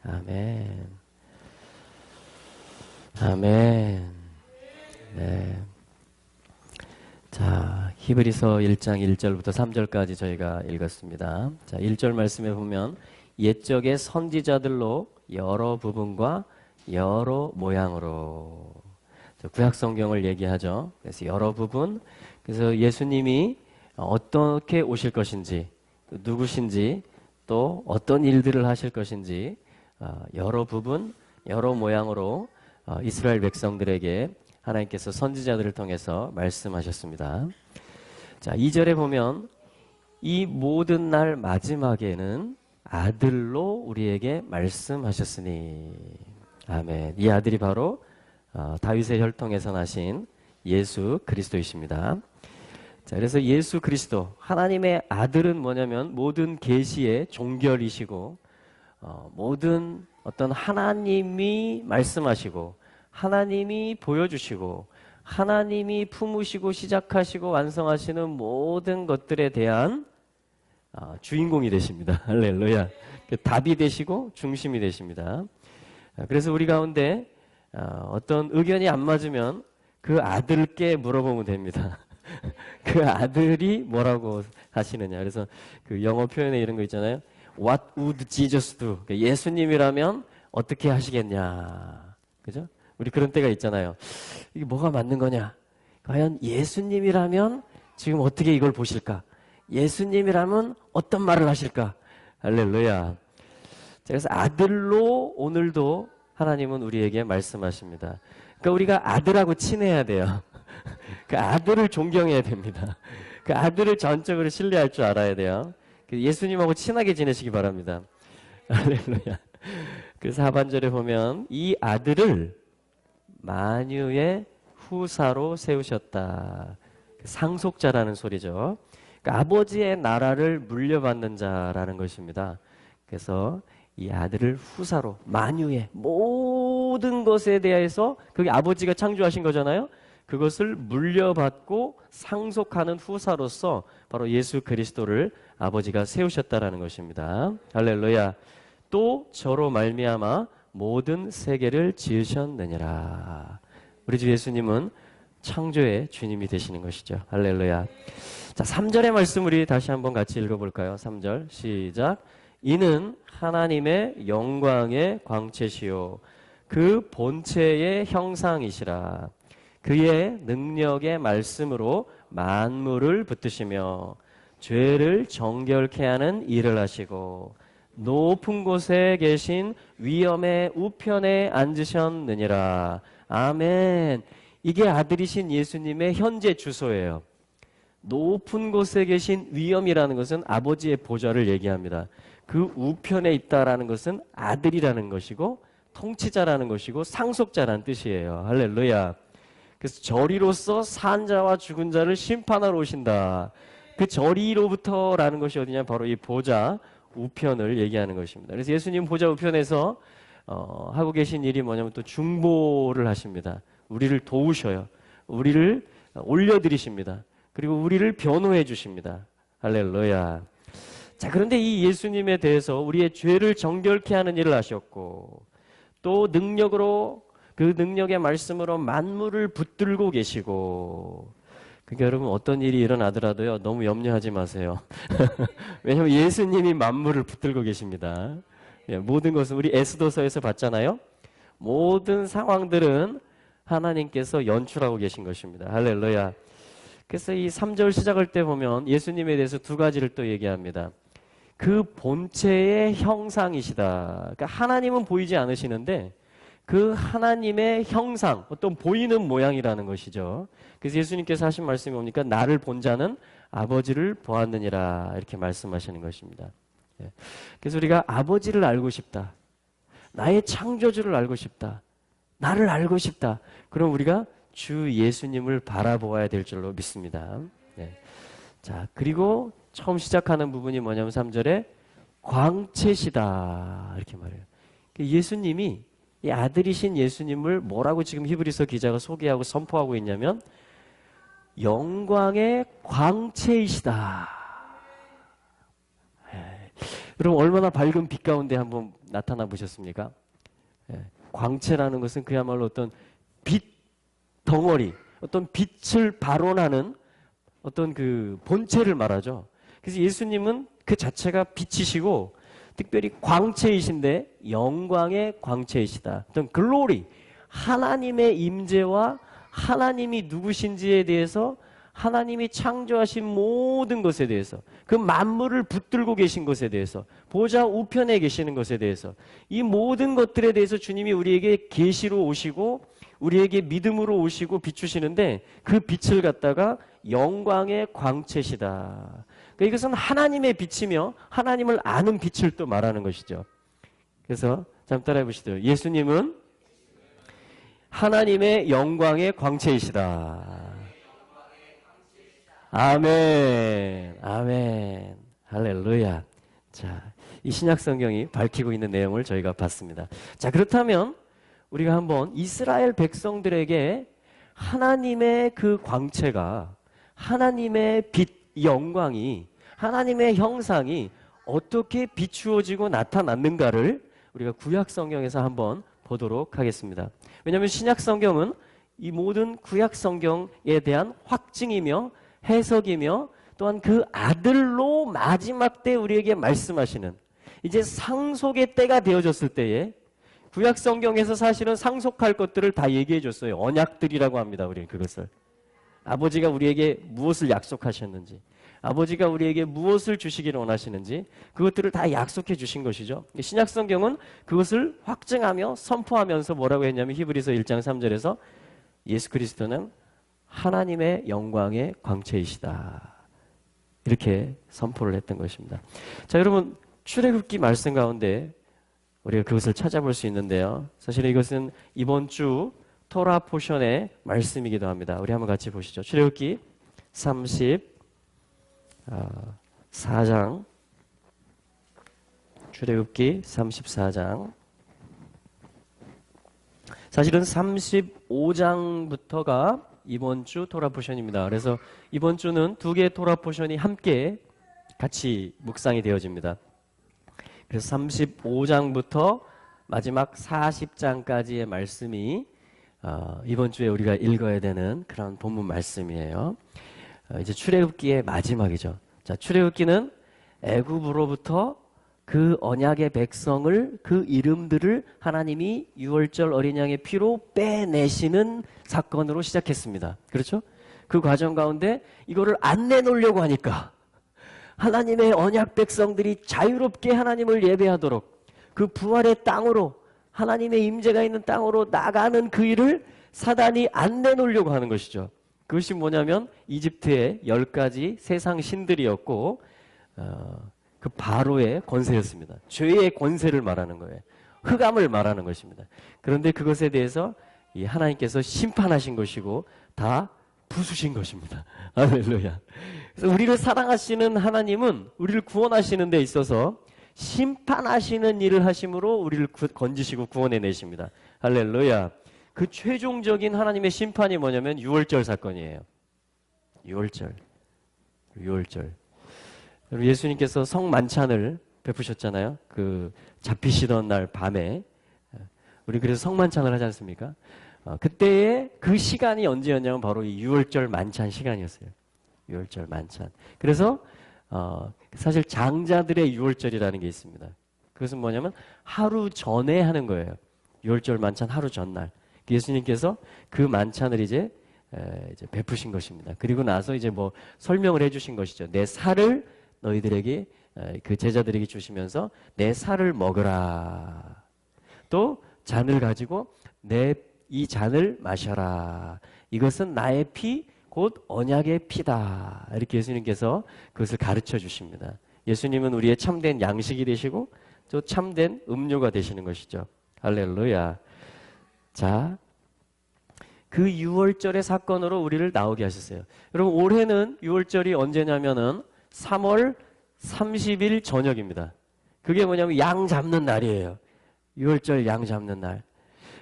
아멘. 아멘. 네. 자, 히브리서 1장 1절부터 3절까지 저희가 읽었습니다. 자, 1절 말씀에 보면 옛적의 선지자들로 여러 부분과 여러 모양으로, 구약 성경을 얘기하죠. 그래서 여러 부분, 그래서 예수님이 어떻게 오실 것인지, 누구신지, 또 어떤 일들을 하실 것인지 여러 부분, 여러 모양으로 이스라엘 백성들에게 하나님께서 선지자들을 통해서 말씀하셨습니다. 자, 2절에 보면 이 모든 날 마지막에는 아들로 우리에게 말씀하셨으니. 아멘. 이 아들이 바로 다윗의 혈통에서 나신 예수 그리스도이십니다. 자, 그래서 예수 그리스도, 하나님의 아들은 뭐냐면 모든 계시의 종결이시고 모든 어떤 하나님이 말씀하시고 하나님이 보여주시고 하나님이 품으시고 시작하시고 완성하시는 모든 것들에 대한 주인공이 되십니다. 할렐루야. 답이 되시고 중심이 되십니다. 그래서 우리 가운데 어떤 의견이 안 맞으면 그 아들께 물어보면 됩니다. 그 아들이 뭐라고 하시느냐. 그래서 그 영어 표현에 이런 거 있잖아요. What would Jesus do? 예수님이라면 어떻게 하시겠냐. 그죠? 우리 그런 때가 있잖아요. 이게 뭐가 맞는 거냐? 과연 예수님이라면 지금 어떻게 이걸 보실까? 예수님이라면 어떤 말을 하실까? 할렐루야. 그래서 아들로 오늘도 하나님은 우리에게 말씀하십니다. 그러니까 우리가 아들하고 친해야 돼요. 그 아들을 존경해야 됩니다. 그 아들을 전적으로 신뢰할 줄 알아야 돼요. 예수님하고 친하게 지내시기 바랍니다. 할렐루야. 그래서 하반절에 보면 이 아들을 만유의 후사로 세우셨다. 상속자라는 소리죠. 그러니까 아버지의 나라를 물려받는 자라는 것입니다. 그래서 이 아들을 후사로, 만유의 모든 것에 대해서, 그게 아버지가 창조하신 거잖아요. 그것을 물려받고 상속하는 후사로서 바로 예수 그리스도를 아버지가 세우셨다라는 것입니다. 할렐루야. 또 저로 말미암아 모든 세계를 지으셨느니라. 우리 주 예수님은 창조의 주님이 되시는 것이죠. 할렐루야. 자, 3절의 말씀 우리 다시 한번 같이 읽어볼까요? 3절 시작. 이는 하나님의 영광의 광채시요 그 본체의 형상이시라. 그의 능력의 말씀으로 만물을 붙드시며 죄를 정결케 하는 일을 하시고 높은 곳에 계신 위엄의 우편에 앉으셨느니라. 아멘. 이게 아들이신 예수님의 현재 주소예요. 높은 곳에 계신 위엄이라는 것은 아버지의 보좌를 얘기합니다. 그 우편에 있다라는 것은 아들이라는 것이고 통치자라는 것이고 상속자라는 뜻이에요. 할렐루야. 그래서 저리로서 산 자와 죽은 자를 심판하러 오신다. 그 저리로부터라는 것이 어디냐? 바로 이 보좌 우편을 얘기하는 것입니다. 그래서 예수님 보좌 우편에서 하고 계신 일이 뭐냐면 또 중보를 하십니다. 우리를 도우셔요. 우리를 올려드리십니다. 그리고 우리를 변호해 주십니다. 할렐루야. 자, 그런데 이 예수님에 대해서 우리의 죄를 정결케 하는 일을 하셨고 또 능력으로 그 능력의 말씀으로 만물을 붙들고 계시고, 그러니까 여러분 어떤 일이 일어나더라도요 너무 염려하지 마세요. 왜냐하면 예수님이 만물을 붙들고 계십니다. 예, 모든 것은 우리 에스더서에서 봤잖아요. 모든 상황들은 하나님께서 연출하고 계신 것입니다. 할렐루야. 그래서 이 3절 시작할 때 보면 예수님에 대해서 두 가지를 또 얘기합니다. 그 본체의 형상이시다. 그러니까 하나님은 보이지 않으시는데 그 하나님의 형상, 어떤 보이는 모양이라는 것이죠. 그래서 예수님께서 하신 말씀이 뭡니까? 나를 본 자는 아버지를 보았느니라. 이렇게 말씀하시는 것입니다. 그래서 우리가 아버지를 알고 싶다. 나의 창조주를 알고 싶다. 나를 알고 싶다. 그럼 우리가 주 예수님을 바라보아야 될 줄로 믿습니다. 자, 그리고 처음 시작하는 부분이 뭐냐면 3절에 광채시다. 이렇게 말해요. 예수님이 이 아들이신 예수님을 뭐라고 지금 히브리서 기자가 소개하고 선포하고 있냐면 영광의 광채이시다. 여러분 얼마나 밝은 빛 가운데 한번 나타나 보셨습니까? 예, 광채라는 것은 그야말로 어떤 빛 덩어리, 어떤 빛을 발원하는 어떤 그 본체를 말하죠. 그래서 예수님은 그 자체가 빛이시고 특별히 광채이신데 영광의 광채이시다. 어떤 글로리, 하나님의 임재와 하나님이 누구신지에 대해서 하나님이 창조하신 모든 것에 대해서 그 만물을 붙들고 계신 것에 대해서 보좌 우편에 계시는 것에 대해서 이 모든 것들에 대해서 주님이 우리에게 계시로 오시고 우리에게 믿음으로 오시고 비추시는데 그 빛을 갖다가 영광의 광채시다. 그러니까 이것은 하나님의 빛이며 하나님을 아는 빛을 또 말하는 것이죠. 그래서 잠깐 따라해 보시죠. 예수님은 하나님의 영광의 광채이시다. 아멘. 아멘. 할렐루야. 자, 이 신약 성경이 밝히고 있는 내용을 저희가 봤습니다. 자, 그렇다면 우리가 한번 이스라엘 백성들에게 하나님의 그 광채가 하나님의 빛, 영광이 하나님의 형상이 어떻게 비추어지고 나타났는가를 우리가 구약 성경에서 한번 보도록 하겠습니다. 왜냐하면 신약 성경은 이 모든 구약 성경에 대한 확증이며 해석이며 또한 그 아들로 마지막 때 우리에게 말씀하시는 이제 상속의 때가 되어졌을 때에 구약 성경에서 사실은 상속할 것들을 다 얘기해 줬어요. 언약들이라고 합니다. 우리 그것을. 아버지가 우리에게 무엇을 약속하셨는지, 아버지가 우리에게 무엇을 주시기를 원하시는지 그것들을 다 약속해 주신 것이죠. 신약 성경은 그것을 확증하며 선포하면서 뭐라고 했냐면 히브리서 1장 3절에서 예수 그리스도는 하나님의 영광의 광채이시다. 이렇게 선포를 했던 것입니다. 자, 여러분 출애굽기 말씀 가운데 우리가 그것을 찾아볼 수 있는데요. 사실 이것은 이번 주 토라 포션의 말씀이기도 합니다. 우리 한번 같이 보시죠. 출애굽기 34장 출애굽기 34장 사실은 35장부터가 이번 주 토라 포션입니다. 그래서 이번 주는 두 개의 토라 포션이 함께 같이 묵상이 되어집니다. 그래서 35장부터 마지막 40장까지의 말씀이 이번 주에 우리가 읽어야 되는 그런 본문 말씀이에요. 이제 출애굽기의 마지막이죠. 자, 출애굽기는 애굽으로부터 그 언약의 백성을 그 이름들을 하나님이 유월절 어린 양의 피로 빼내시는 사건으로 시작했습니다. 그렇죠? 그 과정 가운데 이거를 안 내놓으려고 하니까 하나님의 언약 백성들이 자유롭게 하나님을 예배하도록 그 부활의 땅으로 하나님의 임재가 있는 땅으로 나가는 그 일을 사단이 안 내놓으려고 하는 것이죠. 그것이 뭐냐면 이집트의 10가지 세상 신들이었고 그 바로의 권세였습니다. 죄의 권세를 말하는 거예요. 흑암을 말하는 것입니다. 그런데 그것에 대해서 이 하나님께서 심판하신 것이고 다 부수신 것입니다. 할렐루야. 그래서 우리를 사랑하시는 하나님은 우리를 구원하시는 데 있어서 심판하시는 일을 하심으로 우리를 건지시고 구원해 내십니다. 할렐루야. 그 최종적인 하나님의 심판이 뭐냐면 유월절 사건이에요. 유월절. 예수님께서 성만찬을 베푸셨잖아요. 그 잡히시던 날 밤에 우리 그래서 성만찬을 하지 않습니까? 그때의 그 시간이 언제였냐면 바로 이 유월절 만찬 시간이었어요. 유월절 만찬. 그래서 사실 장자들의 유월절이라는 게 있습니다. 그것은 뭐냐면 하루 전에 하는 거예요. 유월절 만찬 하루 전날. 예수님께서 그 만찬을 이제 베푸신 것입니다. 그리고 나서 이제 뭐 설명을 해주신 것이죠. 내 살을 너희들에게 그 제자들에게 주시면서 내 살을 먹으라. 또 잔을 가지고 내 이 잔을 마셔라. 이것은 나의 피 곧 언약의 피다. 이렇게 예수님께서 그것을 가르쳐 주십니다. 예수님은 우리의 참된 양식이 되시고 또 참된 음료가 되시는 것이죠. 할렐루야. 자, 그 유월절의 사건으로 우리를 나오게 하셨어요. 여러분 올해는 유월절이 언제냐면은 3월 30일 저녁입니다. 그게 뭐냐면 양 잡는 날이에요. 유월절 양 잡는 날.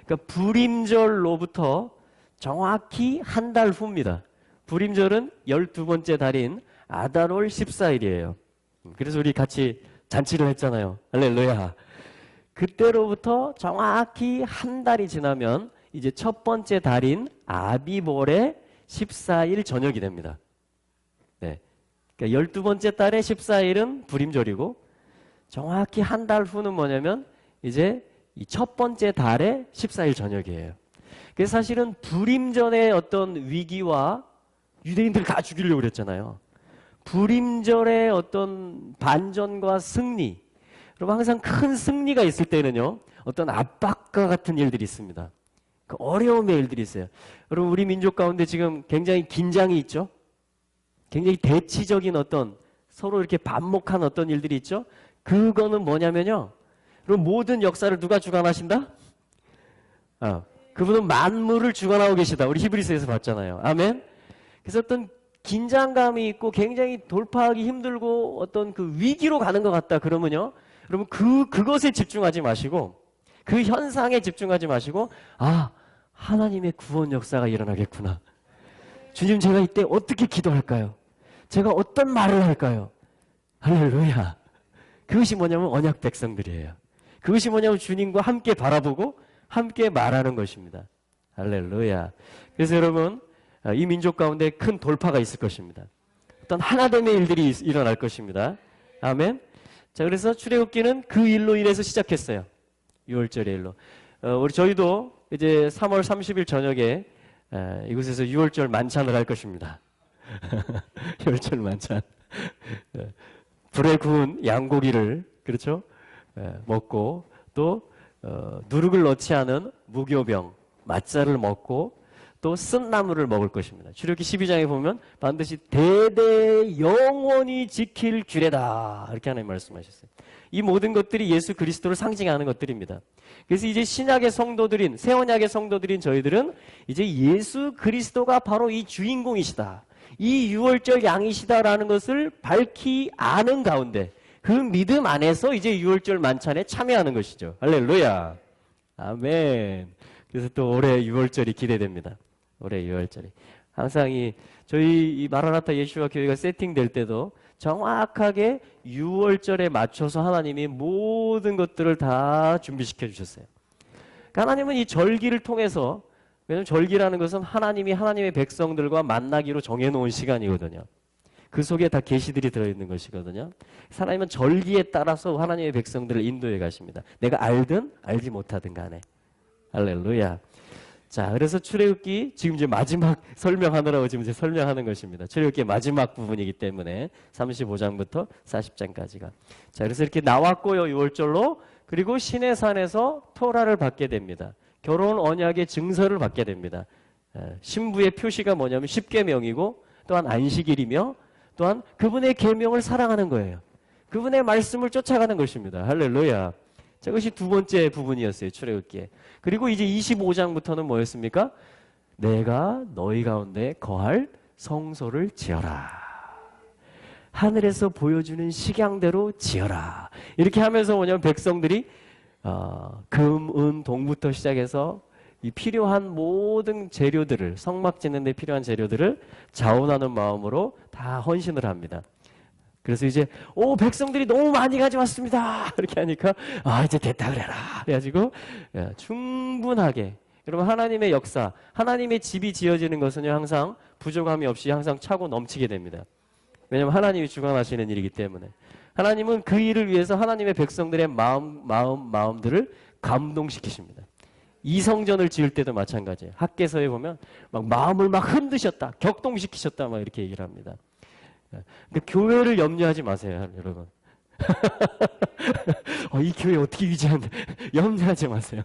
그러니까 불임절로부터 정확히 한 달 후입니다. 불임절은 12번째 달인 아달월 14일이에요. 그래서 우리 같이 잔치를 했잖아요. 할렐루야. 그때로부터 정확히 한 달이 지나면 이제 첫 번째 달인 아비볼의 14일 저녁이 됩니다. 네. 그러니까 12번째 달의 14일은 불임절이고 정확히 한 달 후는 뭐냐면 이제 이 첫 번째 달의 14일 저녁이에요. 그래서 사실은 불임전의 어떤 위기와 유대인들을 다 죽이려고 그랬잖아요. 불임절의 어떤 반전과 승리. 여러분 항상 큰 승리가 있을 때는요. 어떤 압박과 같은 일들이 있습니다. 그 어려움의 일들이 있어요. 여러분 우리 민족 가운데 지금 굉장히 긴장이 있죠. 굉장히 대치적인 어떤 서로 이렇게 반목한 어떤 일들이 있죠. 그거는 뭐냐면요. 그럼 모든 역사를 누가 주관하신다? 그분은 만물을 주관하고 계시다. 우리 히브리서에서 봤잖아요. 아멘. 그래서 어떤 긴장감이 있고 굉장히 돌파하기 힘들고 어떤 그 위기로 가는 것 같다. 그러면요. 여러분 그것에 집중하지 마시고 그 현상에 집중하지 마시고 하나님의 구원 역사가 일어나겠구나. 주님 제가 이때 어떻게 기도할까요? 제가 어떤 말을 할까요? 할렐루야. 그것이 뭐냐면 언약 백성들이에요. 그것이 뭐냐면 주님과 함께 바라보고 함께 말하는 것입니다. 할렐루야. 그래서 여러분 이 민족 가운데 큰 돌파가 있을 것입니다. 어떤 하나됨의 일들이 일어날 것입니다. 아멘. 자, 그래서 출애굽기는 그 일로 인해서 시작했어요. 6월절의 일로. 우리 저희도 이제 3월 30일 저녁에 이곳에서 6월절 만찬을 할 것입니다. 6월절 만찬. 불에 구운 양고기를 그렇죠? 먹고 또 누룩을 넣지 않은 무교병 맛살을 먹고 또 쓴나물을 먹을 것입니다. 출애굽기 12장에 보면 반드시 대대 영원히 지킬 규례다 이렇게 하나님 말씀하셨어요. 이 모든 것들이 예수 그리스도를 상징하는 것들입니다. 그래서 이제 신약의 성도들인 새언약의 성도들인 저희들은 이제 예수 그리스도가 바로 이 주인공이시다. 이 유월절 양이시다라는 것을 밝히 아는 가운데 그 믿음 안에서 이제 유월절 만찬에 참여하는 것이죠. 할렐루야. 아멘. 그래서 또 올해 유월절이 기대됩니다. 올해 유월절이. 항상 저희 이 마라나타 예수와 교회가 세팅될 때도 정확하게 유월절에 맞춰서 하나님이 모든 것들을 다 준비시켜 주셨어요. 그러니까 하나님은 이 절기를 통해서 왜냐하면 절기라는 것은 하나님이 하나님의 백성들과 만나기로 정해놓은 시간이거든요. 그 속에 다 계시들이 들어있는 것이거든요. 하나님은 절기에 따라서 하나님의 백성들을 인도해 가십니다. 내가 알든 알지 못하든 간에. 할렐루야. 자, 그래서 출애굽기 지금 이제 마지막 설명하느라고 지금 이제 설명하는 것입니다. 출애굽기의 마지막 부분이기 때문에 35장부터 40장까지가. 자, 그래서 이렇게 나왔고요, 6월절로. 그리고 시내산에서 토라를 받게 됩니다. 결혼 언약의 증서를 받게 됩니다. 신부의 표시가 뭐냐면 십계명이고 또한 안식일이며 또한 그분의 계명을 사랑하는 거예요. 그분의 말씀을 쫓아가는 것입니다. 할렐루야. 자, 그것이 두 번째 부분이었어요. 출애굽기에. 그리고 이제 25장부터는 뭐였습니까? 내가 너희 가운데 거할 성소를 지어라. 하늘에서 보여주는 식양대로 지어라. 이렇게 하면서 뭐냐면 백성들이 금, 은, 동부터 시작해서 이 필요한 모든 재료들을 성막 짓는 데 필요한 재료들을 자원하는 마음으로 다 헌신을 합니다. 그래서 이제 백성들이 너무 많이 가져왔습니다. 이렇게 하니까 이제 됐다 그래라. 그래가지고 충분하게 여러분 하나님의 역사, 하나님의 집이 지어지는 것은요 항상 부족함이 없이 항상 차고 넘치게 됩니다. 왜냐하면 하나님이 주관하시는 일이기 때문에 하나님은 그 일을 위해서 하나님의 백성들의 마음들을 감동시키십니다. 이 성전을 지을 때도 마찬가지예요. 학개서에 보면 막 마음을 막 흔드셨다, 격동시키셨다 막 이렇게 얘기를 합니다. 근데 교회를 염려하지 마세요, 여러분. 이 교회 어떻게 유지하는데 염려하지 마세요.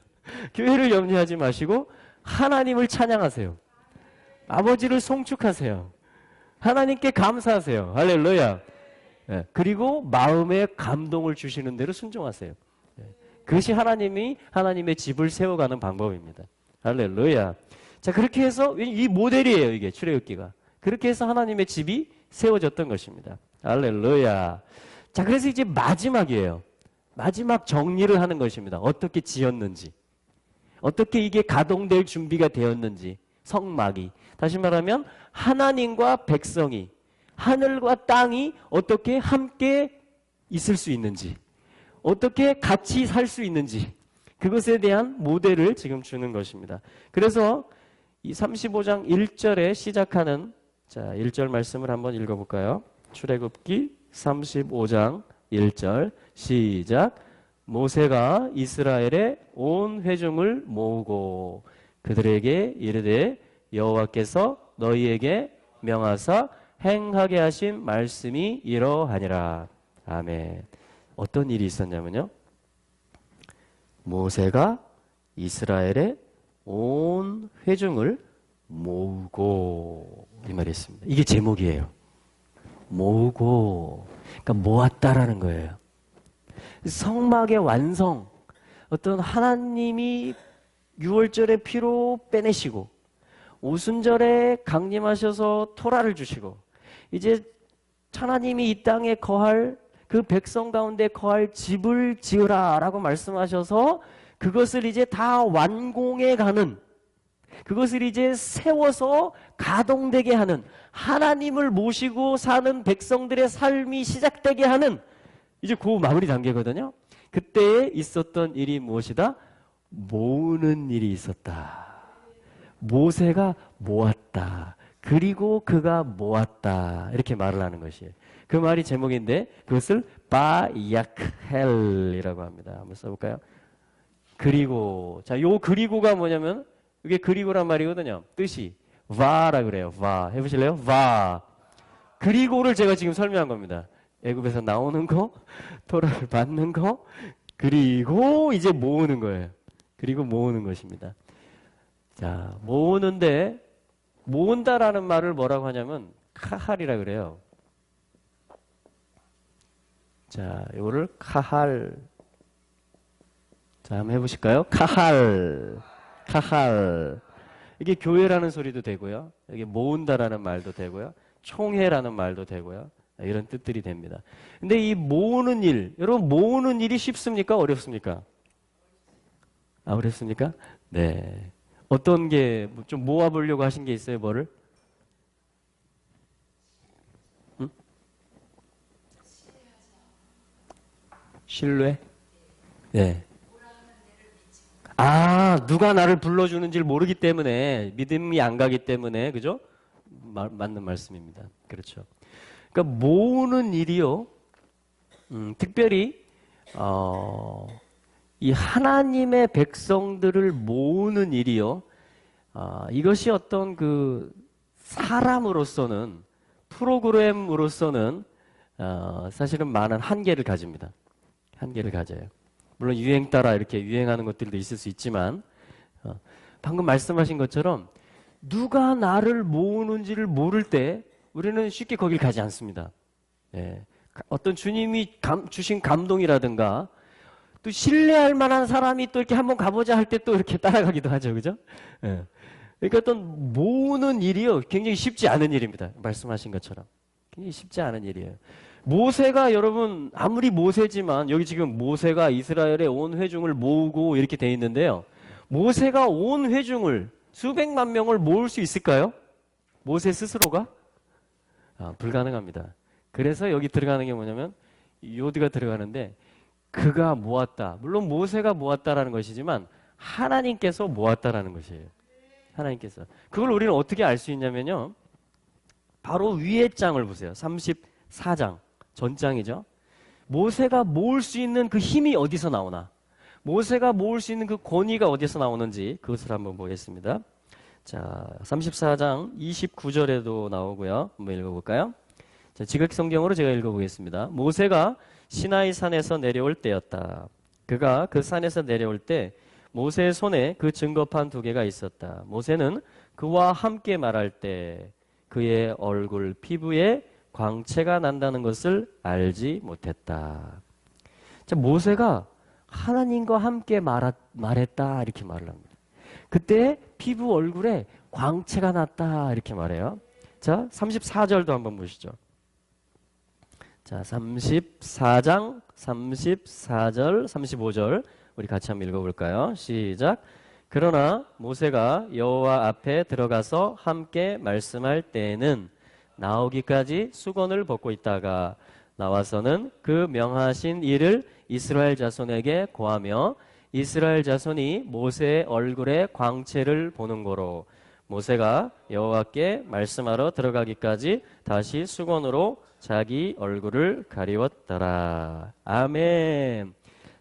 교회를 염려하지 마시고 하나님을 찬양하세요. 아버지를 송축하세요. 하나님께 감사하세요. 할렐루야. 그리고 마음에 감동을 주시는 대로 순종하세요. 그것이 하나님의 집을 세워가는 방법입니다. 할렐루야. 자, 그렇게 해서 이 모델이에요, 이게 출애굽기가. 그렇게 해서 하나님의 집이 세워졌던 것입니다. 할렐루야. 자, 그래서 이제 마지막이에요. 마지막 정리를 하는 것입니다. 어떻게 지었는지, 어떻게 이게 가동될 준비가 되었는지, 성막이. 다시 말하면 하나님과 백성이, 하늘과 땅이 어떻게 함께 있을 수 있는지, 어떻게 같이 살 수 있는지 그것에 대한 모델을 지금 주는 것입니다. 그래서 이 35장 1절에 시작하는 자 1절 말씀을 한번 읽어볼까요? 출애굽기 35장 1절 시작. 모세가 이스라엘의 온 회중을 모으고 그들에게 이르되 여호와께서 너희에게 명하사 행하게 하신 말씀이 이러하니라. 아멘. 어떤 일이 있었냐면요. 모세가 이스라엘의 온 회중을 모으고 이 말이 있습니다. 이게 제목이에요. 모으고 그러니까 모았다라는 거예요. 성막의 완성 어떤 하나님이 6월절의 피로 빼내시고 오순절에 강림하셔서 토라를 주시고 이제 하나님이 이 땅에 거할 그 백성 가운데 거할 집을 지으라 라고 말씀하셔서 그것을 이제 다 완공해 가는 그것을 이제 세워서 가동되게 하는 하나님을 모시고 사는 백성들의 삶이 시작되게 하는 이제 그 마무리 단계거든요. 그때에 있었던 일이 무엇이다? 모으는 일이 있었다. 모세가 모았다. 그리고 그가 모았다. 이렇게 말을 하는 것이에요. 그 말이 제목인데 그것을 바야크헬이라고 합니다. 한번 써볼까요? 그리고 자, 요 그리고가 뭐냐면 이게 그리고란 말이거든요. 뜻이 va라 그래요. va 해보실래요? va 그리고를 제가 지금 설명한 겁니다. 애굽에서 나오는 거, 토라를 받는 거, 그리고 이제 모으는 거예요. 그리고 모으는 것입니다. 자, 모으는데 모은다라는 말을 뭐라고 하냐면 카할이라 그래요. 자, 이거를 카할. 자, 한번 해보실까요? 카할. 이게 교회라는 소리도 되고요. 이게 모은다라는 말도 되고요. 총회라는 말도 되고요. 이런 뜻들이 됩니다. 근데 이 모으는 일, 여러분 모으는 일이 쉽습니까? 어렵습니까? 아, 어렵습니까? 네. 어떤 게 좀 모아보려고 하신 게 있어요? 뭐를? 응? 신뢰? 네. 아, 누가 나를 불러주는지를 모르기 때문에 믿음이 안 가기 때문에 그죠? 맞는 말씀입니다. 그렇죠. 그러니까 모으는 일이요. 특별히 이 하나님의 백성들을 모으는 일이요. 이것이 어떤 그 사람으로서는 프로그램으로서는 사실은 많은 한계를 가집니다. 한계를 가져요. 물론 유행 따라 이렇게 유행하는 것들도 있을 수 있지만 방금 말씀하신 것처럼 누가 나를 모으는지를 모를 때 우리는 쉽게 거길 가지 않습니다. 예. 어떤 주님이 주신 감동이라든가 또 신뢰할 만한 사람이 또 이렇게 한번 가보자 할 때 또 이렇게 따라가기도 하죠. 그죠? 예. 그러니까 어떤 모으는 일이요. 굉장히 쉽지 않은 일입니다. 말씀하신 것처럼. 굉장히 쉽지 않은 일이에요. 모세가 여러분 아무리 모세지만 여기 지금 모세가 이스라엘의 온 회중을 모으고 이렇게 돼 있는데요. 모세가 온 회중을 수백만 명을 모을 수 있을까요? 모세 스스로가? 불가능합니다. 그래서 여기 들어가는 게 뭐냐면 요드가 들어가는데 그가 모았다. 물론 모세가 모았다라는 것이지만 하나님께서 모았다라는 것이에요. 하나님께서. 그걸 우리는 어떻게 알 수 있냐면요. 바로 위에 장을 보세요. 34장. 전장이죠. 모세가 모을 수 있는 그 힘이 어디서 나오나? 모세가 모을 수 있는 그 권위가 어디서 나오는지 그것을 한번 보겠습니다. 자, 34장 29절에도 나오고요. 한번 읽어볼까요? 자, 지극 성경으로 제가 읽어보겠습니다. 모세가 시나이 산에서 내려올 때였다. 그가 그 산에서 내려올 때 모세의 손에 그 증거판 2개가 있었다. 모세는 그와 함께 말할 때 그의 얼굴 피부에 광채가 난다는 것을 알지 못했다. 자, 모세가 하나님과 함께 말했다 이렇게 말을 합니다. 그때 피부 얼굴에 광채가 났다 이렇게 말해요. 자, 34절도 한번 보시죠. 자, 34장 34절 35절 우리 같이 한번 읽어볼까요? 시작. 그러나 모세가 여호와 앞에 들어가서 함께 말씀할 때에는 나오기까지 수건을 벗고 있다가 나와서는 그 명하신 일을 이스라엘 자손에게 고하며 이스라엘 자손이 모세의 얼굴에 광채를 보는 거로 모세가 여호와께 말씀하러 들어가기까지 다시 수건으로 자기 얼굴을 가리웠더라. 아멘.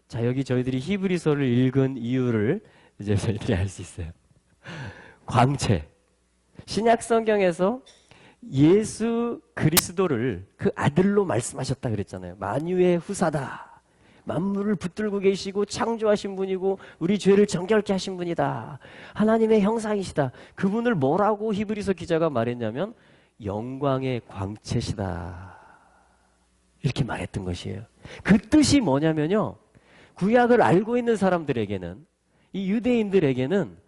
자, 여기 저희들이 히브리서를 읽은 이유를 이제 저희들이 알 수 있어요. 광채. 신약 성경에서 예수 그리스도를 그 아들로 말씀하셨다 그랬잖아요. 만유의 후사다. 만물을 붙들고 계시고 창조하신 분이고 우리 죄를 정결케 하신 분이다. 하나님의 형상이시다. 그분을 뭐라고 히브리서 기자가 말했냐면 영광의 광채시다. 이렇게 말했던 것이에요. 그 뜻이 뭐냐면요. 구약을 알고 있는 사람들에게는, 이 유대인들에게는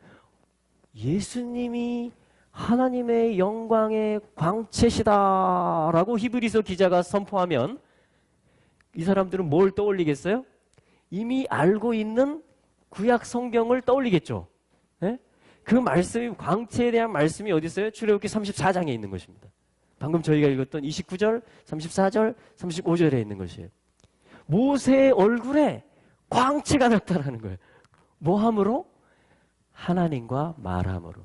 예수님이 하나님의 영광의 광채시다라고 히브리서 기자가 선포하면 이 사람들은 뭘 떠올리겠어요? 이미 알고 있는 구약 성경을 떠올리겠죠. 네? 그 말씀이, 광채에 대한 말씀이 어디 있어요? 출애굽기 34장에 있는 것입니다. 방금 저희가 읽었던 29절, 34절, 35절에 있는 것이에요. 모세의 얼굴에 광채가 나타나는 거예요. 뭐함으로? 하나님과 말함으로.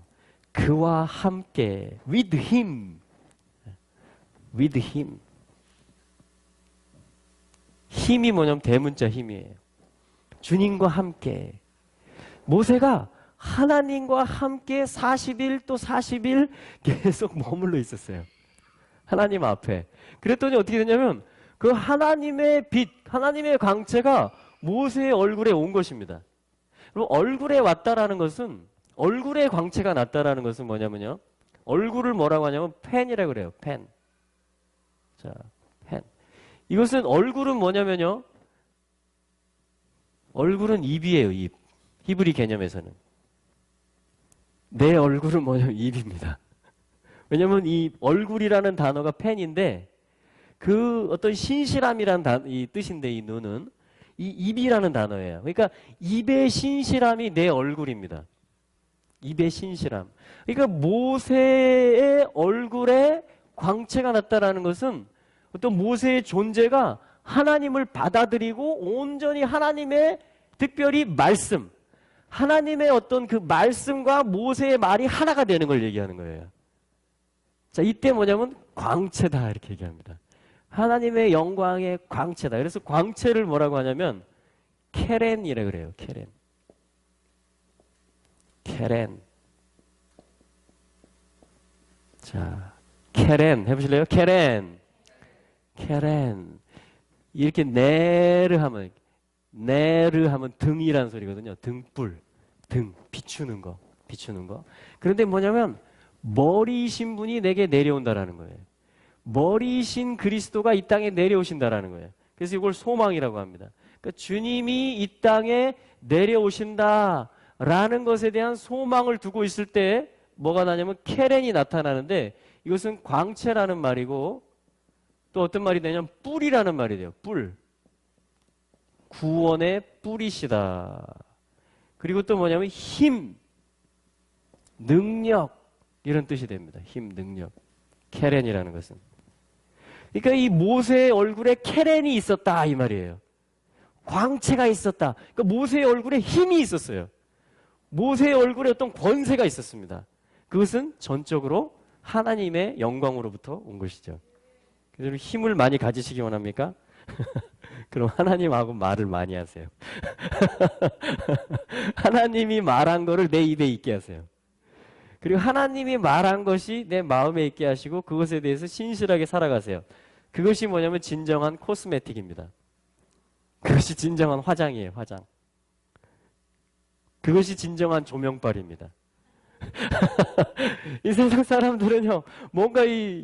그와 함께 with him. with him. 힘이 뭐냐면 대문자 힘이에요. 주님과 함께. 모세가 하나님과 함께 40일 또 40일 계속 머물러 있었어요. 하나님 앞에. 그랬더니 어떻게 되냐면 그 하나님의 빛, 하나님의 광채가 모세의 얼굴에 온 것입니다. 그럼 얼굴에 왔다라는 것은, 얼굴에 광채가 났다라는 것은 뭐냐면요. 얼굴을 뭐라고 하냐면 펜이라고 그래요. 펜. 자, 펜. 이것은 얼굴은 뭐냐면요. 얼굴은 입이에요, 입. 히브리 개념에서는. 내 얼굴은 뭐냐면 입입니다. 왜냐면 이 얼굴이라는 단어가 펜인데 그 어떤 신실함이라는 이 뜻인데 이 눈은 이 입이라는 단어예요. 그러니까 입의 신실함이 내 얼굴입니다. 입의 신실함. 그러니까 모세의 얼굴에 광채가 났다라는 것은 어떤 모세의 존재가 하나님을 받아들이고 온전히 하나님의 특별히 말씀, 하나님의 어떤 그 말씀과 모세의 말이 하나가 되는 걸 얘기하는 거예요. 자, 이때 뭐냐면 광채다 이렇게 얘기합니다. 하나님의 영광의 광채다. 그래서 광채를 뭐라고 하냐면 케렌이라 그래요. 케렌. 케렌. 자, 케렌 해보실래요? 케렌. 케렌. 이렇게 네르 하면 등이라는 소리거든요. 등불. 등. 비추는 거. 비추는 거. 그런데 뭐냐면 머리이신 분이 내게 내려온다라는 거예요. 머리이신 그리스도가 이 땅에 내려오신다라는 거예요. 그래서 이걸 소망이라고 합니다. 그러니까 주님이 이 땅에 내려오신다라는 것에 대한 소망을 두고 있을 때 뭐가 나냐면 케렌이 나타나는데 이것은 광채라는 말이고 또 어떤 말이 되냐면 뿔이라는 말이 돼요. 뿔. 구원의 뿔이시다. 그리고 또 뭐냐면 힘, 능력 이런 뜻이 됩니다. 힘, 능력. 케렌이라는 것은. 그러니까 이 모세의 얼굴에 케렌이 있었다 이 말이에요. 광채가 있었다. 그러니까 모세의 얼굴에 힘이 있었어요. 모세의 얼굴에 어떤 권세가 있었습니다. 그것은 전적으로 하나님의 영광으로부터 온 것이죠. 그래서 힘을 많이 가지시기 원합니까? 그럼 하나님하고 말을 많이 하세요. 하나님이 말한 거를 내 입에 있게 하세요. 그리고 하나님이 말한 것이 내 마음에 있게 하시고 그것에 대해서 신실하게 살아가세요. 그것이 뭐냐면 진정한 코스메틱입니다. 그것이 진정한 화장이에요. 화장. 그것이 진정한 조명빨입니다. 이 세상 사람들은요,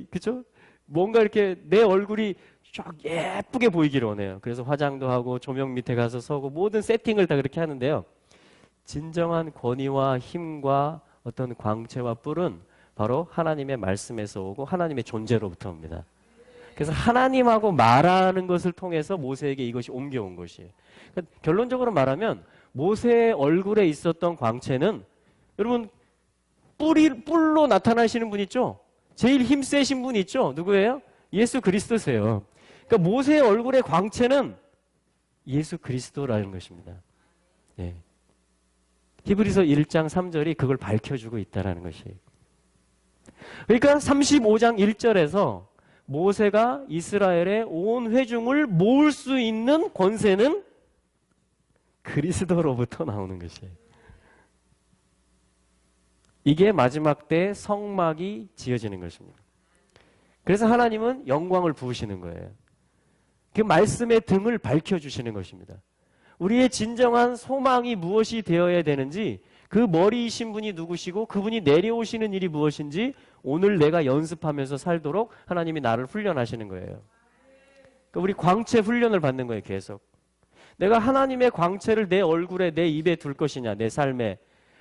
그쵸? 뭔가 이렇게 내 얼굴이 쫙 예쁘게 보이기를 원해요. 그래서 화장도 하고 조명 밑에 가서 서고 모든 세팅을 다 그렇게 하는데요. 진정한 권위와 힘과 어떤 광채와 뿔은 바로 하나님의 말씀에서 오고 하나님의 존재로부터 옵니다. 그래서 하나님하고 말하는 것을 통해서 모세에게 이것이 옮겨온 것이에요. 그러니까 결론적으로 말하면 모세의 얼굴에 있었던 광채는 여러분 뿔로 나타나시는 분 있죠? 제일 힘세신 분 있죠? 누구예요? 예수 그리스도세요. 그러니까 모세의 얼굴의 광채는 예수 그리스도라는 것입니다. 예. 히브리서 1장 3절이 그걸 밝혀주고 있다는 것이에요. 그러니까 35장 1절에서 모세가 이스라엘의 온 회중을 모을 수 있는 권세는 그리스도로부터 나오는 것이에요. 이게 마지막 때 성막이 지어지는 것입니다. 그래서 하나님은 영광을 부으시는 거예요. 그 말씀의 등을 밝혀주시는 것입니다. 우리의 진정한 소망이 무엇이 되어야 되는지, 그 머리이신 분이 누구시고 그분이 내려오시는 일이 무엇인지 오늘 내가 연습하면서 살도록 하나님이 나를 훈련하시는 거예요. 그러니까 우리 광채 훈련을 받는 거예요. 계속. 내가 하나님의 광채를 내 얼굴에, 내 입에 둘 것이냐, 내 삶에,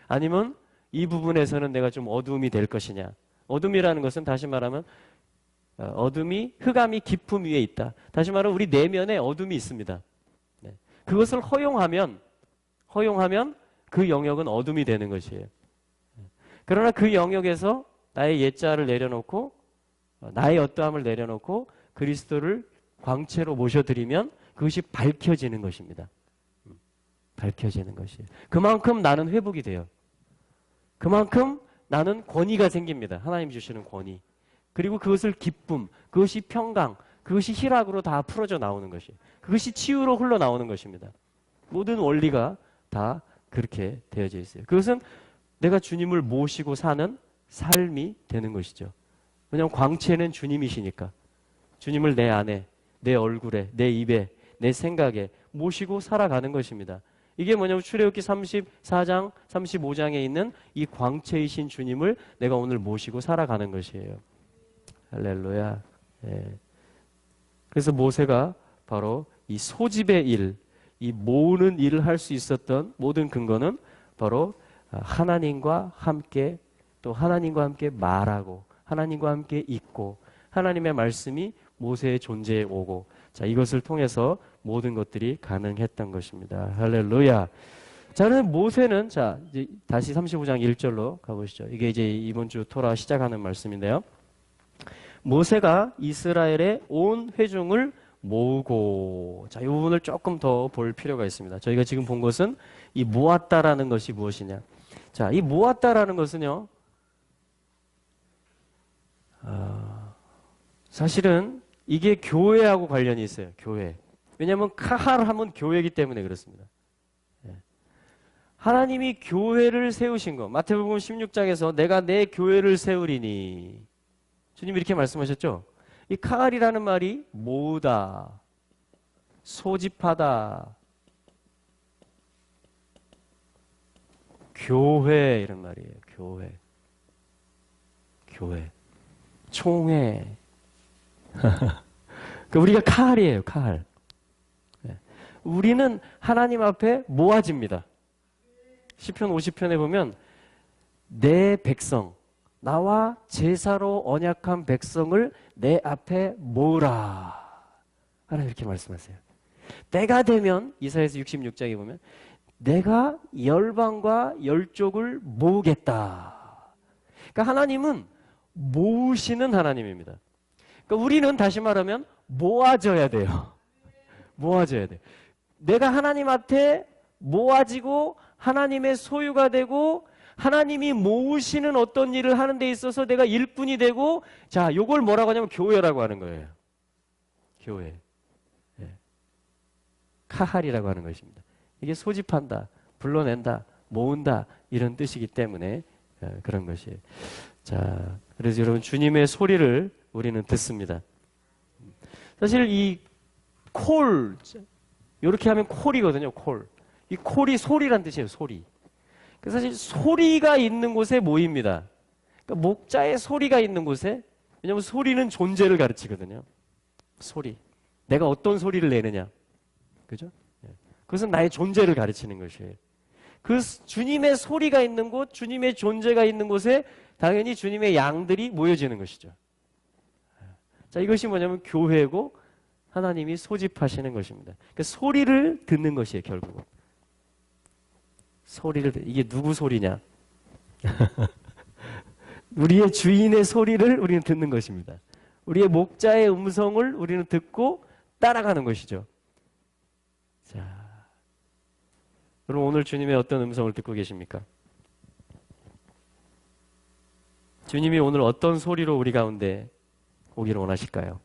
아니면 이 부분에서는 내가 좀 어두움이 될 것이냐. 어둠이라는 것은 다시 말하면 어둠이 흑암이 깊음 위에 있다. 다시 말하면 우리 내면에 어둠이 있습니다. 네. 그것을 허용하면 그 영역은 어둠이 되는 것이에요. 그러나 그 영역에서 나의 옛자를 내려놓고 나의 어떠함을 내려놓고 그리스도를 광채로 모셔드리면 그것이 밝혀지는 것입니다. 밝혀지는 것이에요. 그만큼 나는 회복이 돼요. 그만큼 나는 권위가 생깁니다. 하나님 주시는 권위. 그리고 그것을 기쁨, 그것이 평강, 그것이 희락으로 다 풀어져 나오는 것이에요. 그것이 치유로 흘러나오는 것입니다. 모든 원리가 다 그렇게 되어져 있어요. 그것은 내가 주님을 모시고 사는 삶이 되는 것이죠. 왜냐하면 광채는 주님이시니까. 주님을 내 안에, 내 얼굴에, 내 입에, 내 생각에 모시고 살아가는 것입니다. 이게 뭐냐면 출애굽기 34장, 35장에 있는 이 광채이신 주님을 내가 오늘 모시고 살아가는 것이에요. 할렐루야. 예. 그래서 모세가 바로 이 소집의 일, 이 모으는 일을 할 수 있었던 모든 근거는 바로 하나님과 함께, 또 하나님과 함께 말하고 하나님과 함께 있고 하나님의 말씀이 모세의 존재에 오고, 자, 이것을 통해서 모든 것들이 가능했던 것입니다. 할렐루야. 자, 그럼 모세는, 자, 이제 다시 35장 1절로 가보시죠. 이게 이제 이번 주 토라 시작하는 말씀인데요. 모세가 이스라엘의 온 회중을 모으고, 자, 이 부분을 조금 더 볼 필요가 있습니다. 저희가 지금 본 것은 이 모았다라는 것이 무엇이냐. 자, 이 모았다라는 것은요, 사실은 이게 교회하고 관련이 있어요. 교회. 왜냐하면 카할 하면 교회이기 때문에 그렇습니다. 하나님이 교회를 세우신 거, 마태복음 16장에서 내가 내 교회를 세우리니, 주님이 이렇게 말씀하셨죠. 이 카할이라는 말이 모으다, 소집하다, 교회 이런 말이에요. 교회, 총회. 우리가 카할이에요. 카할. 우리는 하나님 앞에 모아집니다. 시편 50편에 보면 내 백성, 나와 제사로 언약한 백성을 내 앞에 모으라. 하나님 이렇게 말씀하세요. 때가 되면 이사야서 66장에 보면 내가 열방과 열족을 모으겠다. 그러니까 하나님은 모으시는 하나님입니다. 그러니까 우리는 다시 말하면 모아져야 돼요. 모아져야 돼. 내가 하나님 앞에 모아지고 하나님의 소유가 되고 하나님이 모으시는 어떤 일을 하는 데 있어서 내가 일꾼이 되고, 자, 요걸 뭐라고 하냐면 교회라고 하는 거예요. 교회. 네. 카할이라고 하는 것입니다. 이게 소집한다, 불러낸다, 모은다 이런 뜻이기 때문에 그런 것이에요. 자, 그래서 여러분 주님의 소리를 우리는 듣습니다. 사실 이 콜, 이렇게 하면 콜이거든요. 콜. 이 콜이 소리란 뜻이에요. 소리. 사실 소리가 있는 곳에 모입니다. 그러니까 목자의 소리가 있는 곳에, 왜냐하면 소리는 존재를 가르치거든요. 소리. 내가 어떤 소리를 내느냐. 그죠? 그것은 나의 존재를 가르치는 것이에요. 그 주님의 소리가 있는 곳, 주님의 존재가 있는 곳에 당연히 주님의 양들이 모여지는 것이죠. 자, 이것이 뭐냐면 교회고 하나님이 소집하시는 것입니다. 그러니까 소리를 듣는 것이에요, 결국은. 이게 누구 소리냐? 우리의 주인의 소리를 우리는 듣는 것입니다. 우리의 목자의 음성을 우리는 듣고 따라가는 것이죠. 자, 그럼 오늘 주님의 어떤 음성을 듣고 계십니까? 주님이 오늘 어떤 소리로 우리 가운데 오기를 원하실까요?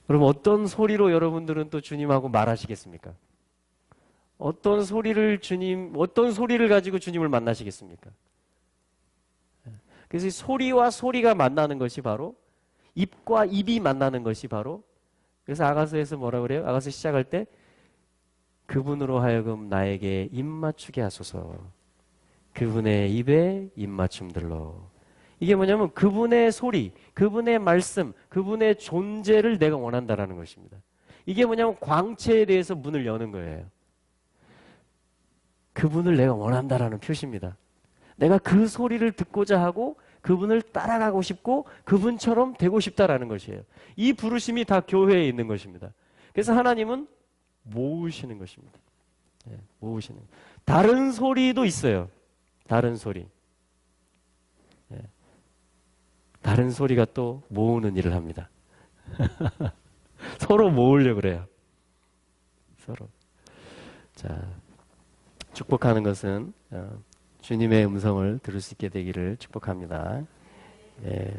그럼 어떤 소리로 여러분들은 또 주님하고 말하시겠습니까? 어떤 소리를 가지고 주님을 만나시겠습니까? 그래서 이 소리와 소리가 만나는 것이 바로 입과 입이 만나는 것이 바로 그래서 아가서에서 뭐라 그래요? 아가서 시작할 때 그분으로 하여금 나에게 입 맞추게 하소서. 그분의 입에 입 맞춤들로. 이게 뭐냐면 그분의 소리, 그분의 말씀, 그분의 존재를 내가 원한다라는 것입니다. 이게 뭐냐면 광채에 대해서 문을 여는 거예요. 그분을 내가 원한다라는 표시입니다. 내가 그 소리를 듣고자 하고 그분을 따라가고 싶고 그분처럼 되고 싶다라는 것이에요. 이 부르심이 다 교회에 있는 것입니다. 그래서 하나님은 모으시는 것입니다. 네, 모으시는. 다른 소리도 있어요. 다른 소리. 네. 다른 소리가 또 모으는 일을 합니다. 서로 모으려고 그래요. 서로. 자, 축복하는 것은 주님의 음성을 들을 수 있게 되기를 축복합니다. 예.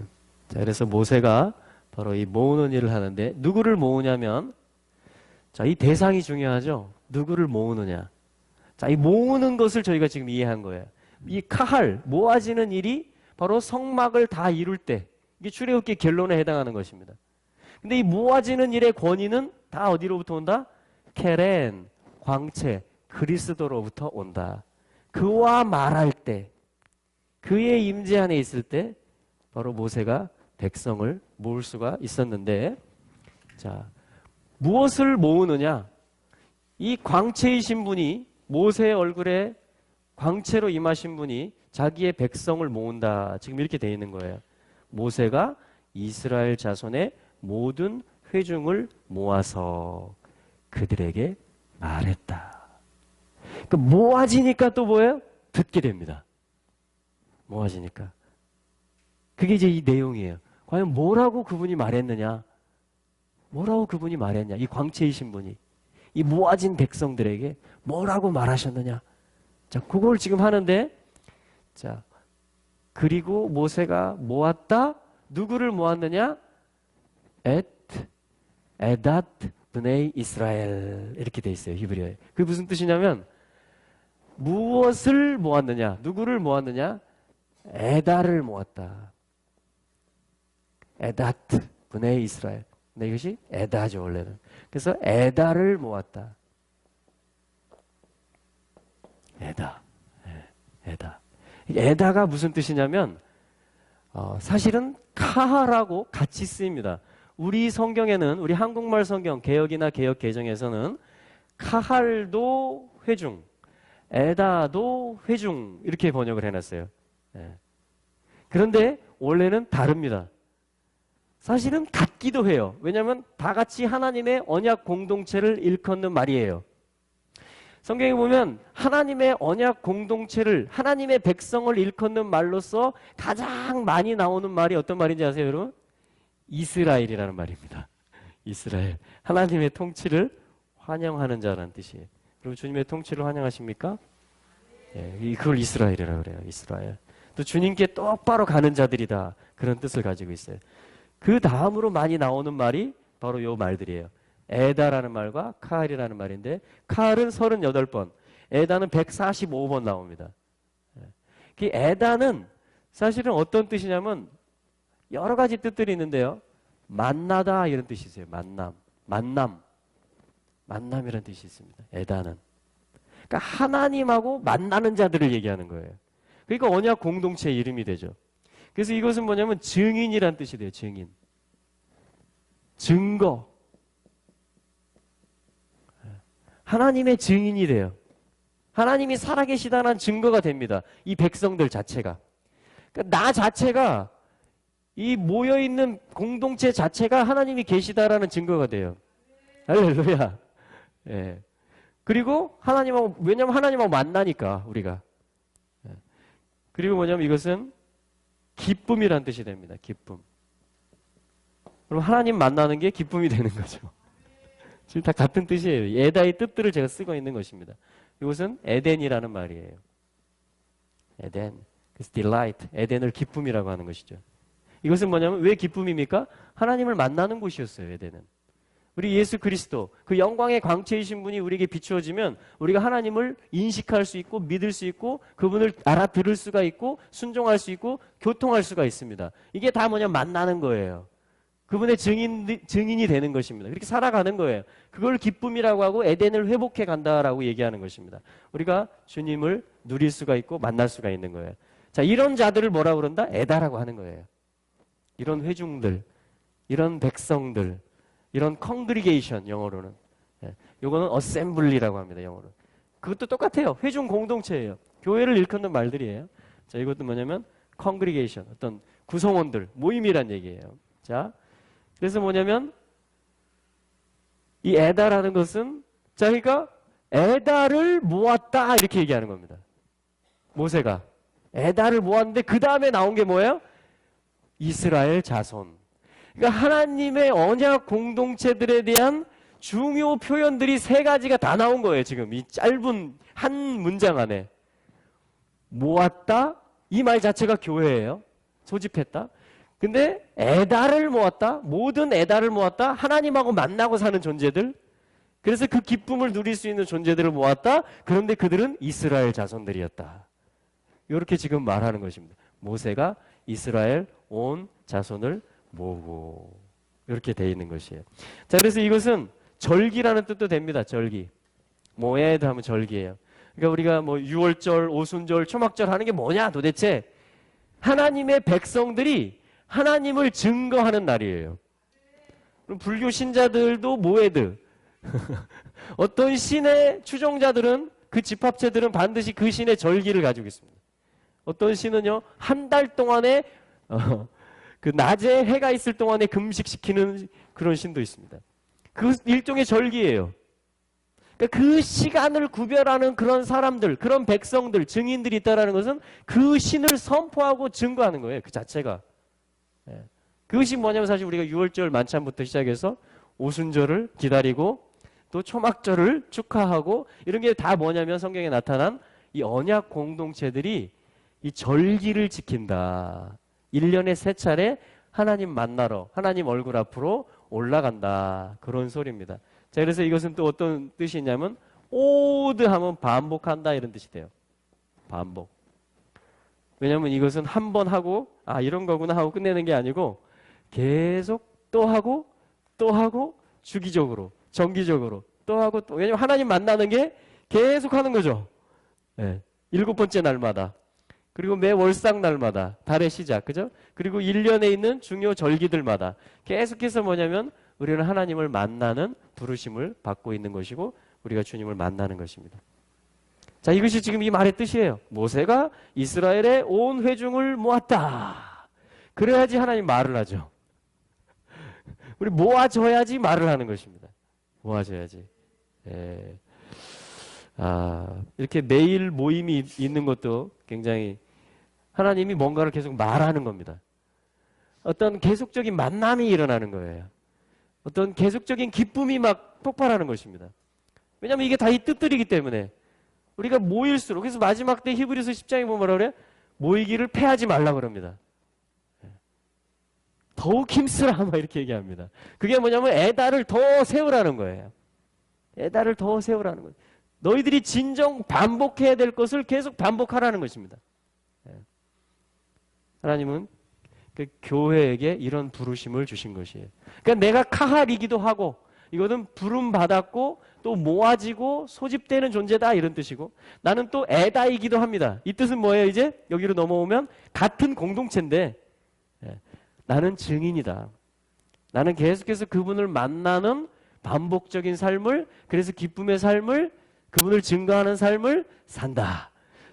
자, 그래서 모세가 바로 이 모으는 일을 하는데 누구를 모으냐면 자, 이 대상이 중요하죠. 누구를 모으느냐. 자, 이 모으는 것을 저희가 지금 이해한 거예요. 이 카할, 모아지는 일이 바로 성막을 다 이룰 때 이게 출애굽기 결론에 해당하는 것입니다. 근데 이 모아지는 일의 권위는 다 어디로부터 온다? 케렌, 광채, 그리스도로부터 온다. 그와 말할 때, 그의 임재 안에 있을 때 바로 모세가 백성을 모을 수가 있었는데 자, 무엇을 모으느냐? 이 광채이신 분이 모세의 얼굴에 광채로 임하신 분이 자기의 백성을 모은다. 지금 이렇게 되어 있는 거예요. 모세가 이스라엘 자손의 모든 회중을 모아서 그들에게 말했다. 그 모아지니까 또 뭐예요? 듣게 됩니다. 모아지니까. 그게 이제 이 내용이에요. 과연 뭐라고 그분이 말했느냐? 뭐라고 그분이 말했냐? 이 광채이신 분이. 이 모아진 백성들에게 뭐라고 말하셨느냐? 자, 그걸 지금 하는데, 자, 그리고 모세가 모았다? 누구를 모았느냐? 에닷 브네이 이스라엘. 이렇게 돼 있어요, 히브리어에. 그게 무슨 뜻이냐면, 무엇을 모았느냐? 누구를 모았느냐? 에다를 모았다. 에닷 브네이 이스라엘. 근데 이것이 에다죠, 원래는. 그래서 에다를 모았다. 에다. 에다. 에다가 무슨 뜻이냐면, 사실은 카하라고 같이 쓰입니다. 우리 성경에는, 우리 한국말 성경, 개역이나 개역 개정에서는 카할도 회중, 에다도 회중, 이렇게 번역을 해놨어요. 그런데 원래는 다릅니다. 사실은 같기도 해요. 왜냐하면 다 같이 하나님의 언약 공동체를 일컫는 말이에요. 성경에 보면 하나님의 언약 공동체를, 하나님의 백성을 일컫는 말로서 가장 많이 나오는 말이 어떤 말인지 아세요, 여러분? 이스라엘이라는 말입니다. 이스라엘. 하나님의 통치를 환영하는 자라는 뜻이에요. 그리고 주님의 통치를 환영하십니까? 예, 그걸 이스라엘이라고 그래요. 이스라엘. 또 주님께 똑바로 가는 자들이다. 그런 뜻을 가지고 있어요. 그 다음으로 많이 나오는 말이 바로 요 말들이에요. 에다라는 말과 카할이라는 말인데 카할은 38번, 에다는 145번 나옵니다. 그 에다는 사실은 어떤 뜻이냐면 여러 가지 뜻들이 있는데요. 만나다 이런 뜻이 있어요. 만남이라는 뜻이 있습니다. 에다는. 그러니까 하나님하고 만나는 자들을 얘기하는 거예요. 그러니까 언약 공동체 이름이 되죠. 그래서 이것은 뭐냐면 증인이란 뜻이 돼요. 증인. 증거. 하나님의 증인이 돼요. 하나님이 살아계시다는 증거가 됩니다. 이 백성들 자체가. 그러니까 나 자체가 이 모여있는 공동체 자체가 하나님이 계시다라는 증거가 돼요. 할렐루야. 예. 그리고 하나님하고, 왜냐면 하나님하고 만나니까 우리가. 그리고 뭐냐면 이것은 기쁨이란 뜻이 됩니다. 기쁨. 그럼 하나님 만나는 게 기쁨이 되는 거죠. 지금 다 같은 뜻이에요. 에다의 뜻들을 제가 쓰고 있는 것입니다. 이것은 에덴이라는 말이에요. 에덴. 그래서 delight. 에덴을 기쁨이라고 하는 것이죠. 이것은 뭐냐면 왜 기쁨입니까? 하나님을 만나는 곳이었어요. 에덴은. 우리 예수 그리스도 그 영광의 광채이신 분이 우리에게 비추어지면 우리가 하나님을 인식할 수 있고 믿을 수 있고 그분을 알아들을 수가 있고 순종할 수 있고 교통할 수가 있습니다. 이게 다 뭐냐 만나는 거예요. 그분의 증인이 되는 것입니다. 그렇게 살아가는 거예요. 그걸 기쁨이라고 하고 에덴을 회복해 간다라고 얘기하는 것입니다. 우리가 주님을 누릴 수가 있고 만날 수가 있는 거예요. 자, 이런 자들을 뭐라고 그런다? 에다라고 하는 거예요. 이런 회중들, 이런 백성들, 이런 congregation 영어로는. 요거는 assembly라고 합니다. 영어로. 그것도 똑같아요. 회중 공동체예요. 교회를 일컫는 말들이에요. 자, 이것도 뭐냐면 congregation, 어떤 구성원들, 모임이란 얘기예요. 자, 그래서 뭐냐면 이 에다라는 것은 자기가 에다를 모았다 이렇게 얘기하는 겁니다. 모세가 에다를 모았는데 그 다음에 나온 게 뭐예요? 이스라엘 자손. 그러니까 하나님의 언약 공동체들에 대한 중요 표현들이 세 가지가 다 나온 거예요. 지금 이 짧은 한 문장 안에. 모았다. 이 말 자체가 교회예요. 소집했다. 근데 에다를 모았다. 모든 에다를 모았다. 하나님하고 만나고 사는 존재들. 그래서 그 기쁨을 누릴 수 있는 존재들을 모았다. 그런데 그들은 이스라엘 자손들이었다. 이렇게 지금 말하는 것입니다. 모세가 이스라엘 온 자손을 모으고 이렇게 되어 있는 것이에요. 자, 그래서 이것은 절기라는 뜻도 됩니다. 절기. 모에드 하면 절기예요. 그러니까 우리가 뭐 유월절, 오순절, 초막절 하는 게 뭐냐 도대체? 하나님의 백성들이 하나님을 증거하는 날이에요. 그럼 불교 신자들도 모에드. 어떤 신의 추종자들은 그 집합체들은 반드시 그 신의 절기를 가지고 있습니다. 어떤 신은요 한 달 동안에 그 낮에 해가 있을 동안에 금식시키는 그런 신도 있습니다. 그 일종의 절기예요. 그러니까 그 시간을 구별하는 그런 사람들, 그런 백성들, 증인들이 있다는 것은 그 신을 선포하고 증거하는 거예요. 그 자체가. 그것이 뭐냐면 사실 우리가 6월절 만찬부터 시작해서 오순절을 기다리고 또 초막절을 축하하고 이런 게 다 뭐냐면 성경에 나타난 이 언약 공동체들이 이 절기를 지킨다. 1년에 3차례 하나님 만나러 하나님 얼굴 앞으로 올라간다. 그런 소리입니다. 자, 그래서 이것은 또 어떤 뜻이 있냐면 오드 하면 반복한다 이런 뜻이 돼요. 반복. 왜냐하면 이것은 한 번 하고 아 이런 거구나 하고 끝내는 게 아니고 계속 또 하고 또 하고 주기적으로 정기적으로 또 하고 또 왜냐하면 하나님 만나는 게 계속 하는 거죠. 네. 7번째 날마다 그리고 매 월상 날마다 달의 시작 그죠? 그리고 1년에 있는 중요 절기들마다 계속해서 뭐냐면 우리는 하나님을 만나는 부르심을 받고 있는 것이고 우리가 주님을 만나는 것입니다. 자, 이것이 지금 이 말의 뜻이에요. 모세가 이스라엘의 온 회중을 모았다. 그래야지 하나님 말을 하죠. 우리 모아줘야지 말을 하는 것입니다. 모아줘야지. 예. 아, 이렇게 매일 모임이 있는 것도 굉장히 하나님이 뭔가를 계속 말하는 겁니다. 어떤 계속적인 만남이 일어나는 거예요. 어떤 계속적인 기쁨이 막 폭발하는 것입니다. 왜냐하면 이게 다 이 뜻들이기 때문에 우리가 모일수록 그래서 마지막 때 히브리서 10장에 보면 뭐라 그래요? 모이기를 패하지 말라고 그럽니다. 더욱 힘쓰라 막 이렇게 얘기합니다. 그게 뭐냐면 에다를 더 세우라는 거예요. 에다를 더 세우라는 거예요. 너희들이 진정 반복해야 될 것을 계속 반복하라는 것입니다. 하나님은 그 교회에게 이런 부르심을 주신 것이에요. 그러니까 내가 카할이기도 하고 이거는 부름 받았고 또 모아지고 소집되는 존재다 이런 뜻이고 나는 또 에다이기도 합니다. 이 뜻은 뭐예요? 이제 여기로 넘어오면 같은 공동체인데 나는 증인이다. 나는 계속해서 그분을 만나는 반복적인 삶을 그래서 기쁨의 삶을 그분을 증거하는 삶을 산다.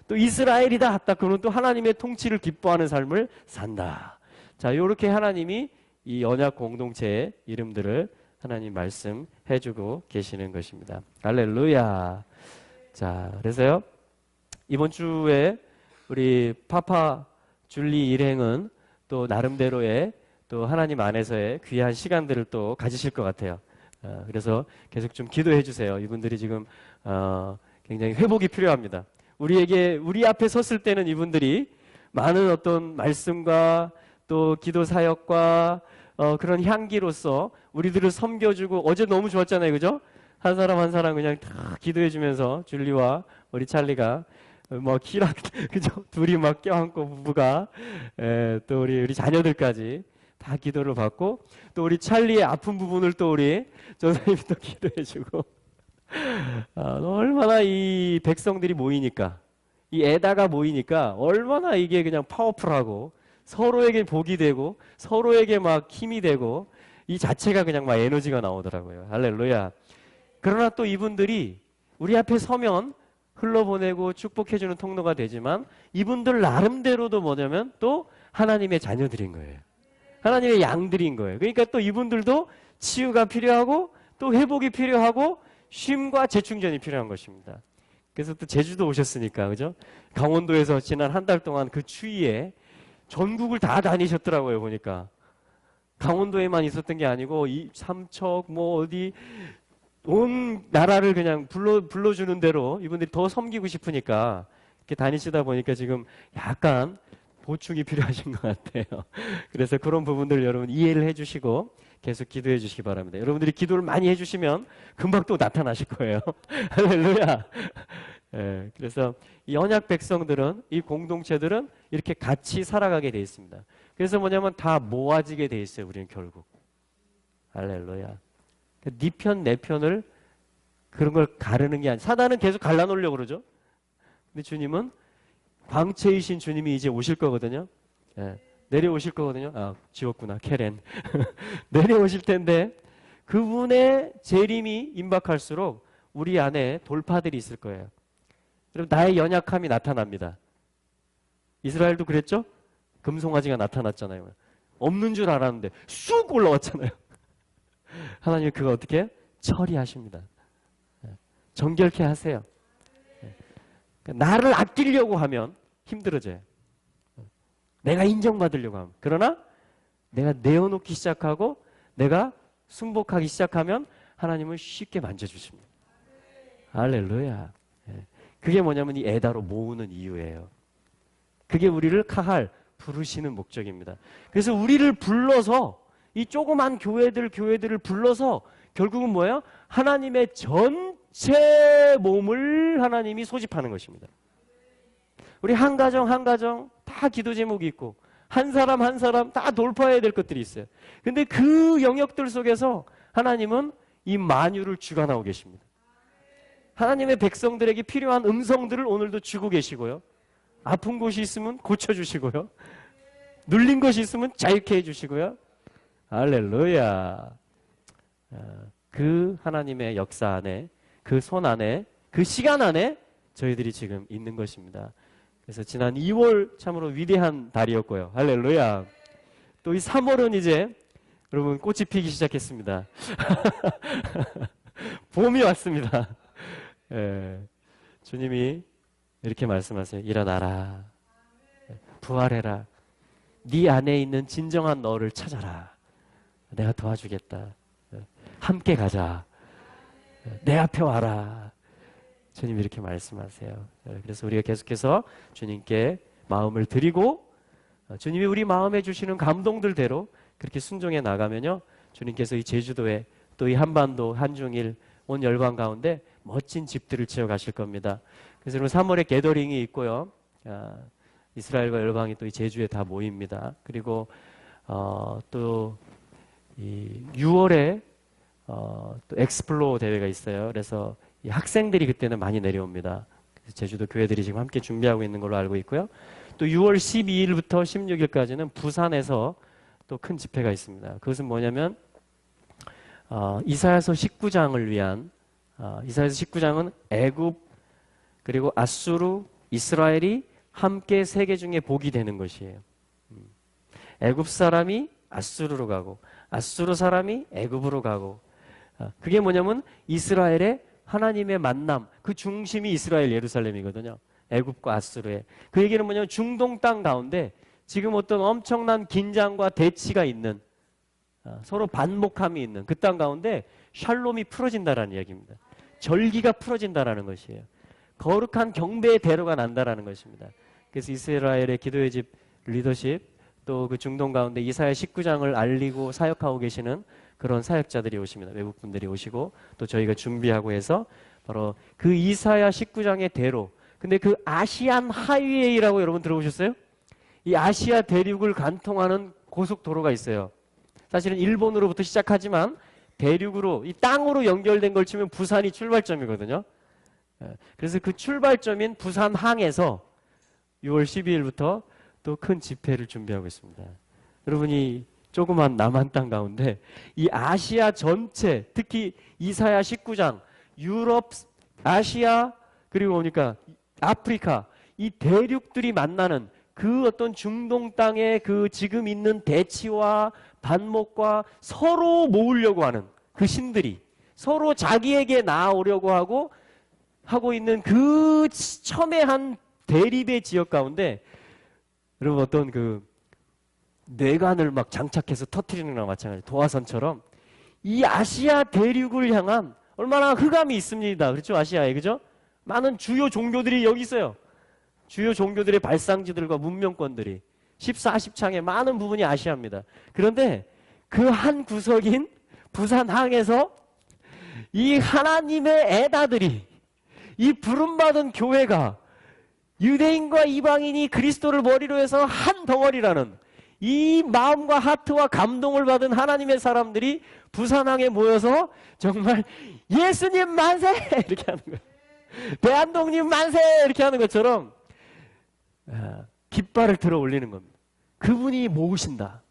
또 이스라엘이다. 딱 그는 또 하나님의 통치를 기뻐하는 삶을 산다. 자, 이렇게 하나님이 이 언약 공동체의 이름들을 하나님 말씀해주고 계시는 것입니다. 할렐루야. 자, 그래서요 이번 주에 우리 파파 줄리 일행은 또 나름대로의 또 하나님 안에서의 귀한 시간들을 또 가지실 것 같아요. 그래서 계속 좀 기도해 주세요. 이분들이 지금 굉장히 회복이 필요합니다. 우리 앞에 섰을 때는 이분들이 많은 어떤 말씀과 또 기도 사역과 그런 향기로서 우리들을 섬겨주고, 어제 너무 좋았잖아요, 그죠? 한 사람 한 사람 그냥 다 기도해주면서 줄리와 우리 찰리가 뭐 키랑 그죠? 둘이 막 껴안고 부부가 또 우리 자녀들까지 다 기도를 받고, 또 우리 찰리의 아픈 부분을 또 우리 조사님이 또 기도해주고 얼마나 이 백성들이 모이니까, 이 에다가 모이니까 얼마나 이게 그냥 파워풀하고 서로에게 복이 되고 서로에게 막 힘이 되고 이 자체가 그냥 막 에너지가 나오더라고요. 할렐루야. 그러나 또 이분들이 우리 앞에 서면 흘러보내고 축복해주는 통로가 되지만, 이분들 나름대로도 뭐냐면 또 하나님의 자녀들인 거예요. 하나님의 양들인 거예요. 그러니까 또 이분들도 치유가 필요하고 또 회복이 필요하고 쉼과 재충전이 필요한 것입니다. 그래서 또 제주도 오셨으니까, 그죠? 강원도에서 지난 한 달 동안 그 추위에 전국을 다 다니셨더라고요, 보니까. 강원도에만 있었던 게 아니고 이 삼척 뭐 어디 온 나라를 그냥 불러주는 대로 이분들이 더 섬기고 싶으니까 이렇게 다니시다 보니까 지금 약간 보충이 필요하신 것 같아요. 그래서 그런 부분들 여러분 이해를 해주시고 계속 기도해 주시기 바랍니다. 여러분들이 기도를 많이 해주시면 금방 또 나타나실 거예요. 할렐루야. 예, 그래서 이 언약 백성들은, 이 공동체들은 이렇게 같이 살아가게 돼 있습니다. 그래서 뭐냐면 다 모아지게 돼 있어요. 우리는 결국. 할렐루야. 네 편, 내 편을 그런 걸 가르는 게 아니라, 사단은 계속 갈라놓으려고 그러죠. 근데 주님은, 광채이신 주님이 이제 오실 거거든요. 예, 내려오실 거거든요. 아, 지웠구나. 케렌. 내려오실 텐데 그분의 재림이 임박할수록 우리 안에 돌파들이 있을 거예요. 여러분, 나의 연약함이 나타납니다. 이스라엘도 그랬죠? 금송아지가 나타났잖아요. 없는 줄 알았는데 쑥 올라왔잖아요. 하나님이 그거 어떻게 처리하십니다. 정결케 하세요. 나를 아끼려고 하면 힘들어져요. 내가 인정받으려고 하면. 그러나 내가 내어놓기 시작하고 내가 순복하기 시작하면 하나님은 쉽게 만져주십니다. 할렐루야. 그게 뭐냐면 이 에다로 모으는 이유예요. 그게 우리를 카할 부르시는 목적입니다. 그래서 우리를 불러서, 이 조그만 교회들을 불러서 결국은 뭐예요? 하나님의 전체 몸을 하나님이 소집하는 것입니다. 우리 한 가정 한 가정 다 기도 제목이 있고 한 사람 한 사람 다 돌파해야 될 것들이 있어요. 근데 그 영역들 속에서 하나님은 이 만유를 주관하고 계십니다. 하나님의 백성들에게 필요한 음성들을 오늘도 주고 계시고요. 아픈 곳이 있으면 고쳐주시고요. 눌린 것이 있으면 자유케 해주시고요. 할렐루야. 그 하나님의 역사 안에, 그 손 안에, 그 시간 안에 저희들이 지금 있는 것입니다. 그래서 지난 2월 참으로 위대한 달이었고요. 할렐루야. 또 이 3월은 이제 여러분 꽃이 피기 시작했습니다. 봄이 왔습니다. 예, 주님이 이렇게 말씀하세요. 일어나라. 부활해라. 네 안에 있는 진정한 너를 찾아라. 내가 도와주겠다. 함께 가자. 내 앞에 와라. 주님 이렇게 말씀하세요. 그래서 우리가 계속해서 주님께 마음을 드리고 주님이 우리 마음에 주시는 감동들대로 그렇게 순종해 나가면요, 주님께서 이 제주도에 또 이 한반도 한중일 온 열방 가운데 멋진 집들을 지어 가실 겁니다. 그래서 3월에 게더링이 있고요. 이스라엘과 열방이 또 이 제주에 다 모입니다. 그리고 또 이 6월에 또 엑스플로어 대회가 있어요. 그래서 이 학생들이 그때는 많이 내려옵니다. 그래서 제주도 교회들이 지금 함께 준비하고 있는 걸로 알고 있고요. 또 6월 12일부터 16일까지는 부산에서 또 큰 집회가 있습니다. 그것은 뭐냐면 이사야서 19장을 위한, 이사야서 19장은 애굽 그리고 아수르, 이스라엘이 함께 세계 중에 복이 되는 것이에요. 애굽 사람이 아수르로 가고 아수르 사람이 애굽으로 가고, 그게 뭐냐면 이스라엘의 하나님의 만남, 그 중심이 이스라엘 예루살렘이거든요. 애굽과 아수르에. 그 얘기는 뭐냐면 중동 땅 가운데 지금 어떤 엄청난 긴장과 대치가 있는, 서로 반목함이 있는 그 땅 가운데 샬롬이 풀어진다라는 이야기입니다. 절기가 풀어진다라는 것이에요. 거룩한 경배의 대로가 난다라는 것입니다. 그래서 이스라엘의 기도의 집 리더십 또 그 중동 가운데 이사야 19장을 알리고 사역하고 계시는 그런 사역자들이 오십니다. 외국 분들이 오시고 또 저희가 준비하고 해서 바로 그 이사야 19장의 대로. 근데 그 아시안 하이웨이라고 여러분 들어보셨어요? 이 아시아 대륙을 관통하는 고속도로가 있어요. 사실은 일본으로부터 시작하지만 대륙으로 이 땅으로 연결된 걸 치면 부산이 출발점이거든요. 그래서 그 출발점인 부산항에서 6월 12일부터 또 큰 집회를 준비하고 있습니다. 여러분이 조그만 남한 땅 가운데 이 아시아 전체, 특히 이사야 19장, 유럽, 아시아, 그리고 보니까 아프리카, 이 대륙들이 만나는 그 어떤 중동 땅의 그 지금 있는 대치와 반목과 서로 모으려고 하는 그 신들이 서로 자기에게 나아오려고 하고 있는 그 첨예한 대립의 지역 가운데 여러분 어떤 그 뇌관을 막 장착해서 터트리는 거랑 마찬가지 도화선처럼 이 아시아 대륙을 향한 얼마나 흑암이 있습니다. 그렇죠? 아시아에. 그죠? 많은 주요 종교들이 여기 있어요. 주요 종교들의 발상지들과 문명권들이 14, 10창의 많은 부분이 아시아입니다. 그런데 그 한 구석인 부산항에서 이 하나님의 애다들이 이 부름받은 교회가 유대인과 이방인이 그리스도를 머리로 해서 한 덩어리라는 이 마음과 하트와 감동을 받은 하나님의 사람들이 부산항에 모여서 정말 예수님 만세! 이렇게 하는 거예요. 대한독립 만세! 이렇게 하는 것처럼 깃발을 들어 올리는 겁니다. 그분이 모으신다.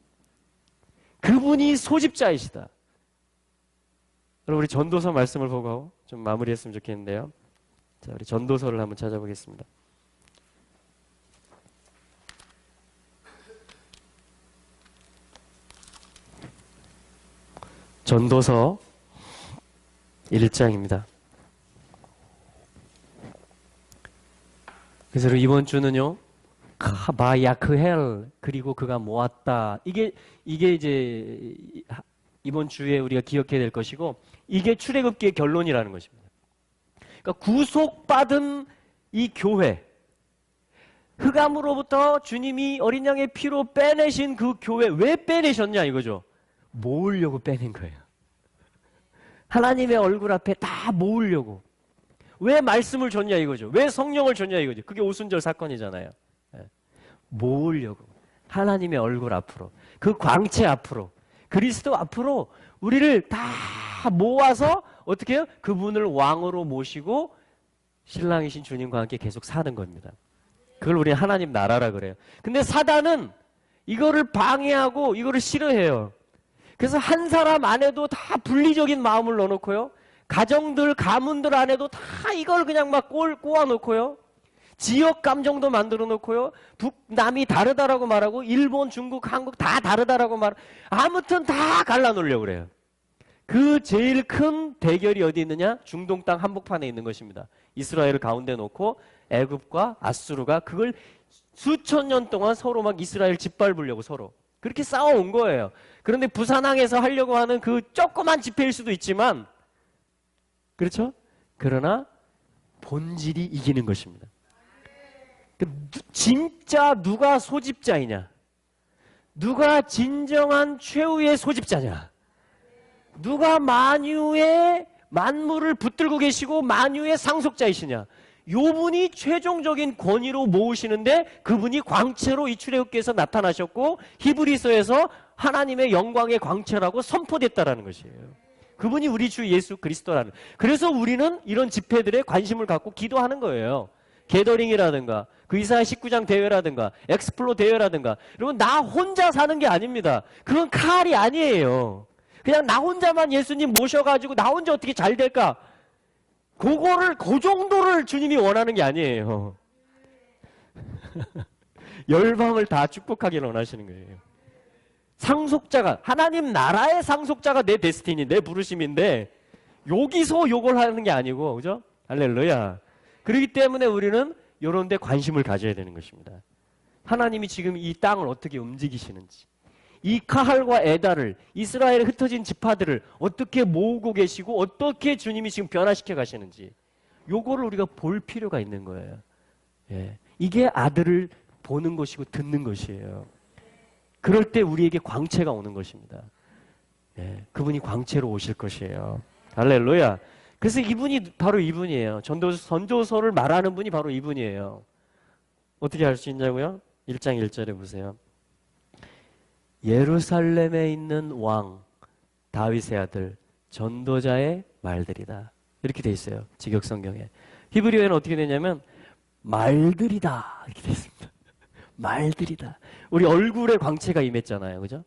그분이 소집자이시다. 여러분 우리 전도서 말씀을 보고 좀 마무리했으면 좋겠는데요. 자, 우리 전도서를 한번 찾아보겠습니다. 전도서 1장입니다. 그래서 이번 주는요, 마야크헬 그리고 그가 모았다. 이게 이제 이번 주에 우리가 기억해야 될 것이고, 이게 출애굽기의 결론이라는 것입니다. 그러니까 구속받은 이 교회, 흑암으로부터 주님이 어린 양의 피로 빼내신 그 교회, 왜 빼내셨냐 이거죠. 모으려고 빼낸 거예요. 하나님의 얼굴 앞에 다 모으려고. 왜 말씀을 줬냐 이거죠. 왜 성령을 줬냐 이거죠. 그게 오순절 사건이잖아요. 모으려고. 하나님의 얼굴 앞으로. 그 광채 앞으로. 그리스도 앞으로 우리를 다 모아서 어떻게 해요? 그분을 왕으로 모시고 신랑이신 주님과 함께 계속 사는 겁니다. 그걸 우리 하나님 나라라 그래요. 근데 사단은 이거를 방해하고 이거를 싫어해요. 그래서 한 사람 안에도 다 분리적인 마음을 넣어놓고요. 가정들, 가문들 안에도 다 이걸 그냥 막 꼬아놓고요. 지역 감정도 만들어 놓고요. 북남이 다르다라고 말하고 일본, 중국, 한국 다 다르다라고 아무튼 다 갈라놓으려고 그래요. 그 제일 큰 대결이 어디 있느냐? 중동 땅 한복판에 있는 것입니다. 이스라엘을 가운데 놓고 애굽과 아수르가 그걸 수천 년 동안 서로 막 이스라엘 짓밟으려고 서로 그렇게 싸워온 거예요. 그런데 부산항에서 하려고 하는 그 조그만 집회일 수도 있지만 그렇죠? 그러나 본질이 이기는 것입니다. 진짜 누가 소집자이냐? 누가 진정한 최후의 소집자냐? 누가 만유의 만물을 붙들고 계시고 만유의 상속자이시냐? 요 분이 최종적인 권위로 모으시는데 그분이 광채로 이 출애굽기에서 나타나셨고 히브리서에서 하나님의 영광의 광채라고 선포됐다라는 것이에요. 그분이 우리 주 예수 그리스도라는. 그래서 우리는 이런 집회들에 관심을 갖고 기도하는 거예요. 게더링이라든가 그 이사야 19장 대회라든가 엑스플로 대회라든가. 여러분 나 혼자 사는 게 아닙니다. 그건 칼이 아니에요. 그냥 나 혼자만 예수님 모셔가지고 나 혼자 어떻게 잘 될까? 그 정도를 주님이 원하는 게 아니에요. 열방을 다 축복하기를 원하시는 거예요. 상속자가, 하나님 나라의 상속자가 내 데스티니, 내 부르심인데 여기서 요걸 하는 게 아니고, 그죠? 할렐루야. 그렇기 때문에 우리는 이런 데 관심을 가져야 되는 것입니다. 하나님이 지금 이 땅을 어떻게 움직이시는지, 이 카할과 에다를, 이스라엘의 흩어진 지파들을 어떻게 모으고 계시고 어떻게 주님이 지금 변화시켜 가시는지 요거를 우리가 볼 필요가 있는 거예요. 예. 이게 아들을 보는 것이고 듣는 것이에요. 그럴 때 우리에게 광채가 오는 것입니다. 예. 그분이 광채로 오실 것이에요. 할렐루야. 그래서 이분이 바로 이분이에요. 전도서를 말하는 분이 바로 이분이에요. 어떻게 알 수 있냐고요? 1장 1절에 보세요. 예루살렘에 있는 왕 다윗의 아들 전도자의 말들이다. 이렇게 돼 있어요. 직역성경에. 히브리어에는 어떻게 되냐면 말들이다. 이렇게 돼 있습니다. 말들이다. 우리 얼굴에 광채가 임했잖아요. 그죠?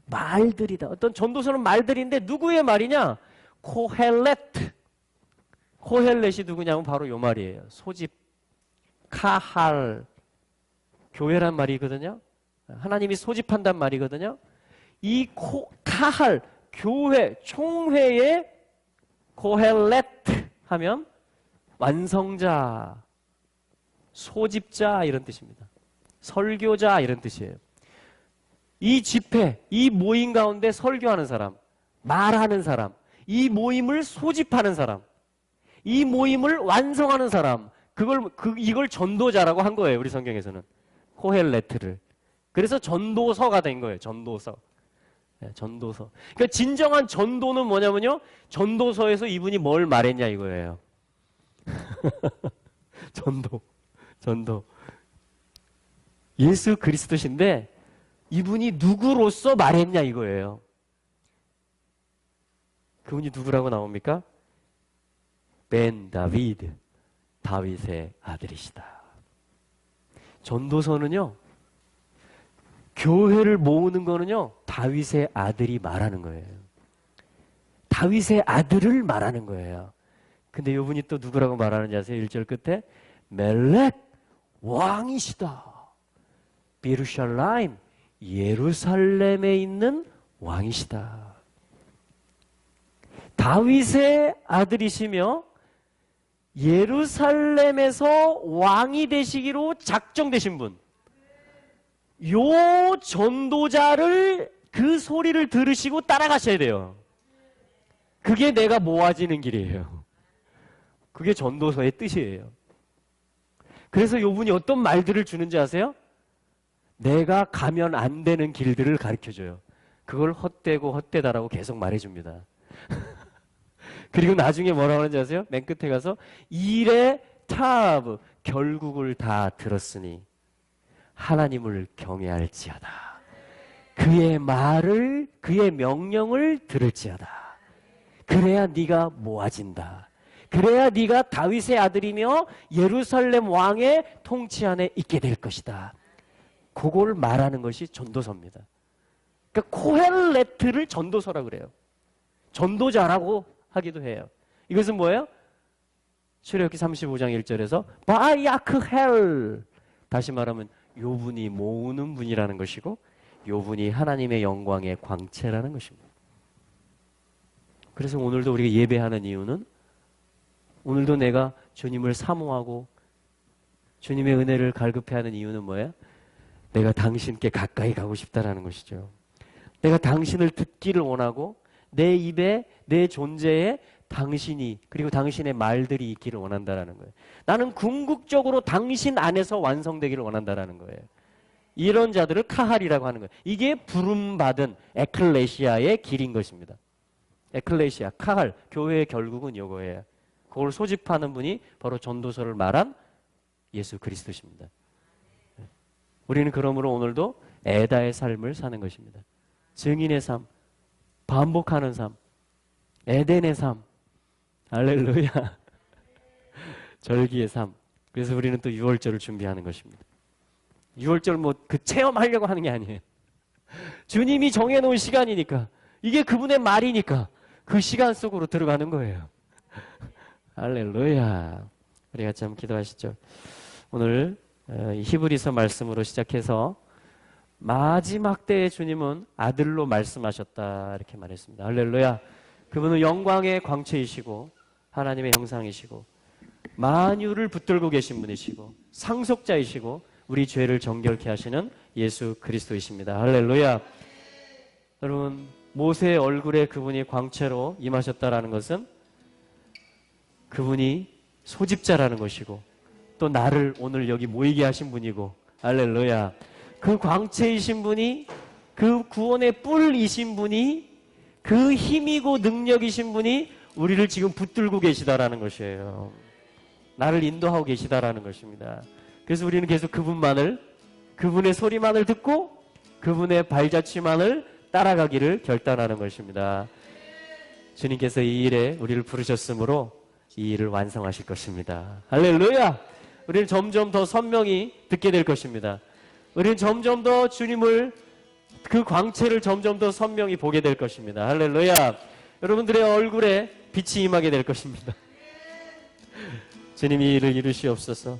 말들이다. 어떤 전도서는 말들인데 누구의 말이냐? 코헬렛. 코헬렛이 누구냐면 바로 요 말이에요. 소집, 카할, 교회란 말이거든요. 하나님이 소집한단 말이거든요. 이 카할, 교회, 총회의 코헬렛 하면 완성자, 소집자 이런 뜻입니다. 설교자 이런 뜻이에요. 이 집회, 이 모임 가운데 설교하는 사람, 말하는 사람, 이 모임을 소집하는 사람, 이 모임을 완성하는 사람, 이걸 전도자라고 한 거예요. 우리 성경에서는. 코헬레트를. 그래서 전도서가 된 거예요. 전도서. 네, 전도서. 그러니까 진정한 전도는 뭐냐면요. 전도서에서 이분이 뭘 말했냐 이거예요. 전도. 예수 그리스도신데 이분이 누구로서 말했냐 이거예요. 그분이 누구라고 나옵니까? 벤 다비드, 다윗의 아들이시다. 전도서는요, 교회를 모으는 거는요, 다윗의 아들이 말하는 거예요. 다윗의 아들을 말하는 거예요. 근데 이분이 또 누구라고 말하는지 아세요? 1절 끝에 멜렉 왕이시다. 비루샬라임 예루살렘에 있는 왕이시다. 다윗의 아들이시며 예루살렘에서 왕이 되시기로 작정되신 분. 요 전도자를 그 소리를 들으시고 따라가셔야 돼요. 그게 내가 모아지는 길이에요. 그게 전도서의 뜻이에요. 그래서 요 분이 어떤 말들을 주는지 아세요? 내가 가면 안 되는 길들을 가르쳐줘요. 그걸 헛되고 헛되다라고 계속 말해줍니다. 그리고 나중에 뭐라고 하는지 아세요? 맨 끝에 가서 일의 타브 결국을 다 들었으니 하나님을 경외할지어다. 그의 말을 그의 명령을 들을지어다. 그래야 네가 모아진다. 그래야 네가 다윗의 아들이며 예루살렘 왕의 통치 안에 있게 될 것이다. 그걸 말하는 것이 전도서입니다. 그러니까 코헬레트를 전도서라고 그래요. 전도자라고 하기도 해요. 이것은 뭐예요? 출애굽기 35장 1절에서 바야크헬, 다시 말하면 요분이 모으는 분이라는 것이고 요분이 하나님의 영광의 광채라는 것입니다. 그래서 오늘도 우리가 예배하는 이유는 오늘도 내가 주님을 사모하고 주님의 은혜를 갈급해하는 이유는 뭐예요? 내가 당신께 가까이 가고 싶다라는 것이죠. 내가 당신을 듣기를 원하고 내 입에 내 존재에 당신이 그리고 당신의 말들이 있기를 원한다라는 거예요. 나는 궁극적으로 당신 안에서 완성되기를 원한다라는 거예요. 이런 자들을 카할이라고 하는 거예요. 이게 부름받은 에클레시아의 길인 것입니다. 에클레시아, 카할, 교회의 결국은 이거예요. 그걸 소집하는 분이 바로 전도서를 말한 예수 그리스도십니다. 우리는 그러므로 오늘도 에다의 삶을 사는 것입니다. 증인의 삶, 반복하는 삶, 에덴의 삶, 할렐루야. 절기의 삶. 그래서 우리는 또 6월절을 준비하는 것입니다. 6월절 뭐 그 체험하려고 하는 게 아니에요. 주님이 정해놓은 시간이니까 이게 그분의 말이니까 그 시간 속으로 들어가는 거예요. 할렐루야. 우리 같이 한번 기도하시죠. 오늘 히브리서 말씀으로 시작해서 마지막 때에 주님은 아들로 말씀하셨다 이렇게 말했습니다. 할렐루야. 그분은 영광의 광채이시고 하나님의 형상이시고 만유를 붙들고 계신 분이시고 상속자이시고 우리 죄를 정결케 하시는 예수 그리스도이십니다. 할렐루야. 여러분, 모세의 얼굴에 그분이 광채로 임하셨다라는 것은 그분이 소집자라는 것이고 또 나를 오늘 여기 모이게 하신 분이고, 할렐루야. 그 광채이신 분이, 그 구원의 뿔이신 분이, 그 힘이고 능력이신 분이 우리를 지금 붙들고 계시다라는 것이에요. 나를 인도하고 계시다라는 것입니다. 그래서 우리는 계속 그분만을, 그분의 소리만을 듣고 그분의 발자취만을 따라가기를 결단하는 것입니다. 주님께서 이 일에 우리를 부르셨으므로 이 일을 완성하실 것입니다. 할렐루야! 우리는 점점 더 선명히 듣게 될 것입니다. 우리는 점점 더 주님을, 그 광채를 점점 더 선명히 보게 될 것입니다. 할렐루야! 여러분들의 얼굴에 빛이 임하게 될 것입니다. 주님이 이 일을 이루시옵소서.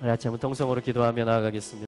우리 아침 통성으로 기도하며 나아가겠습니다.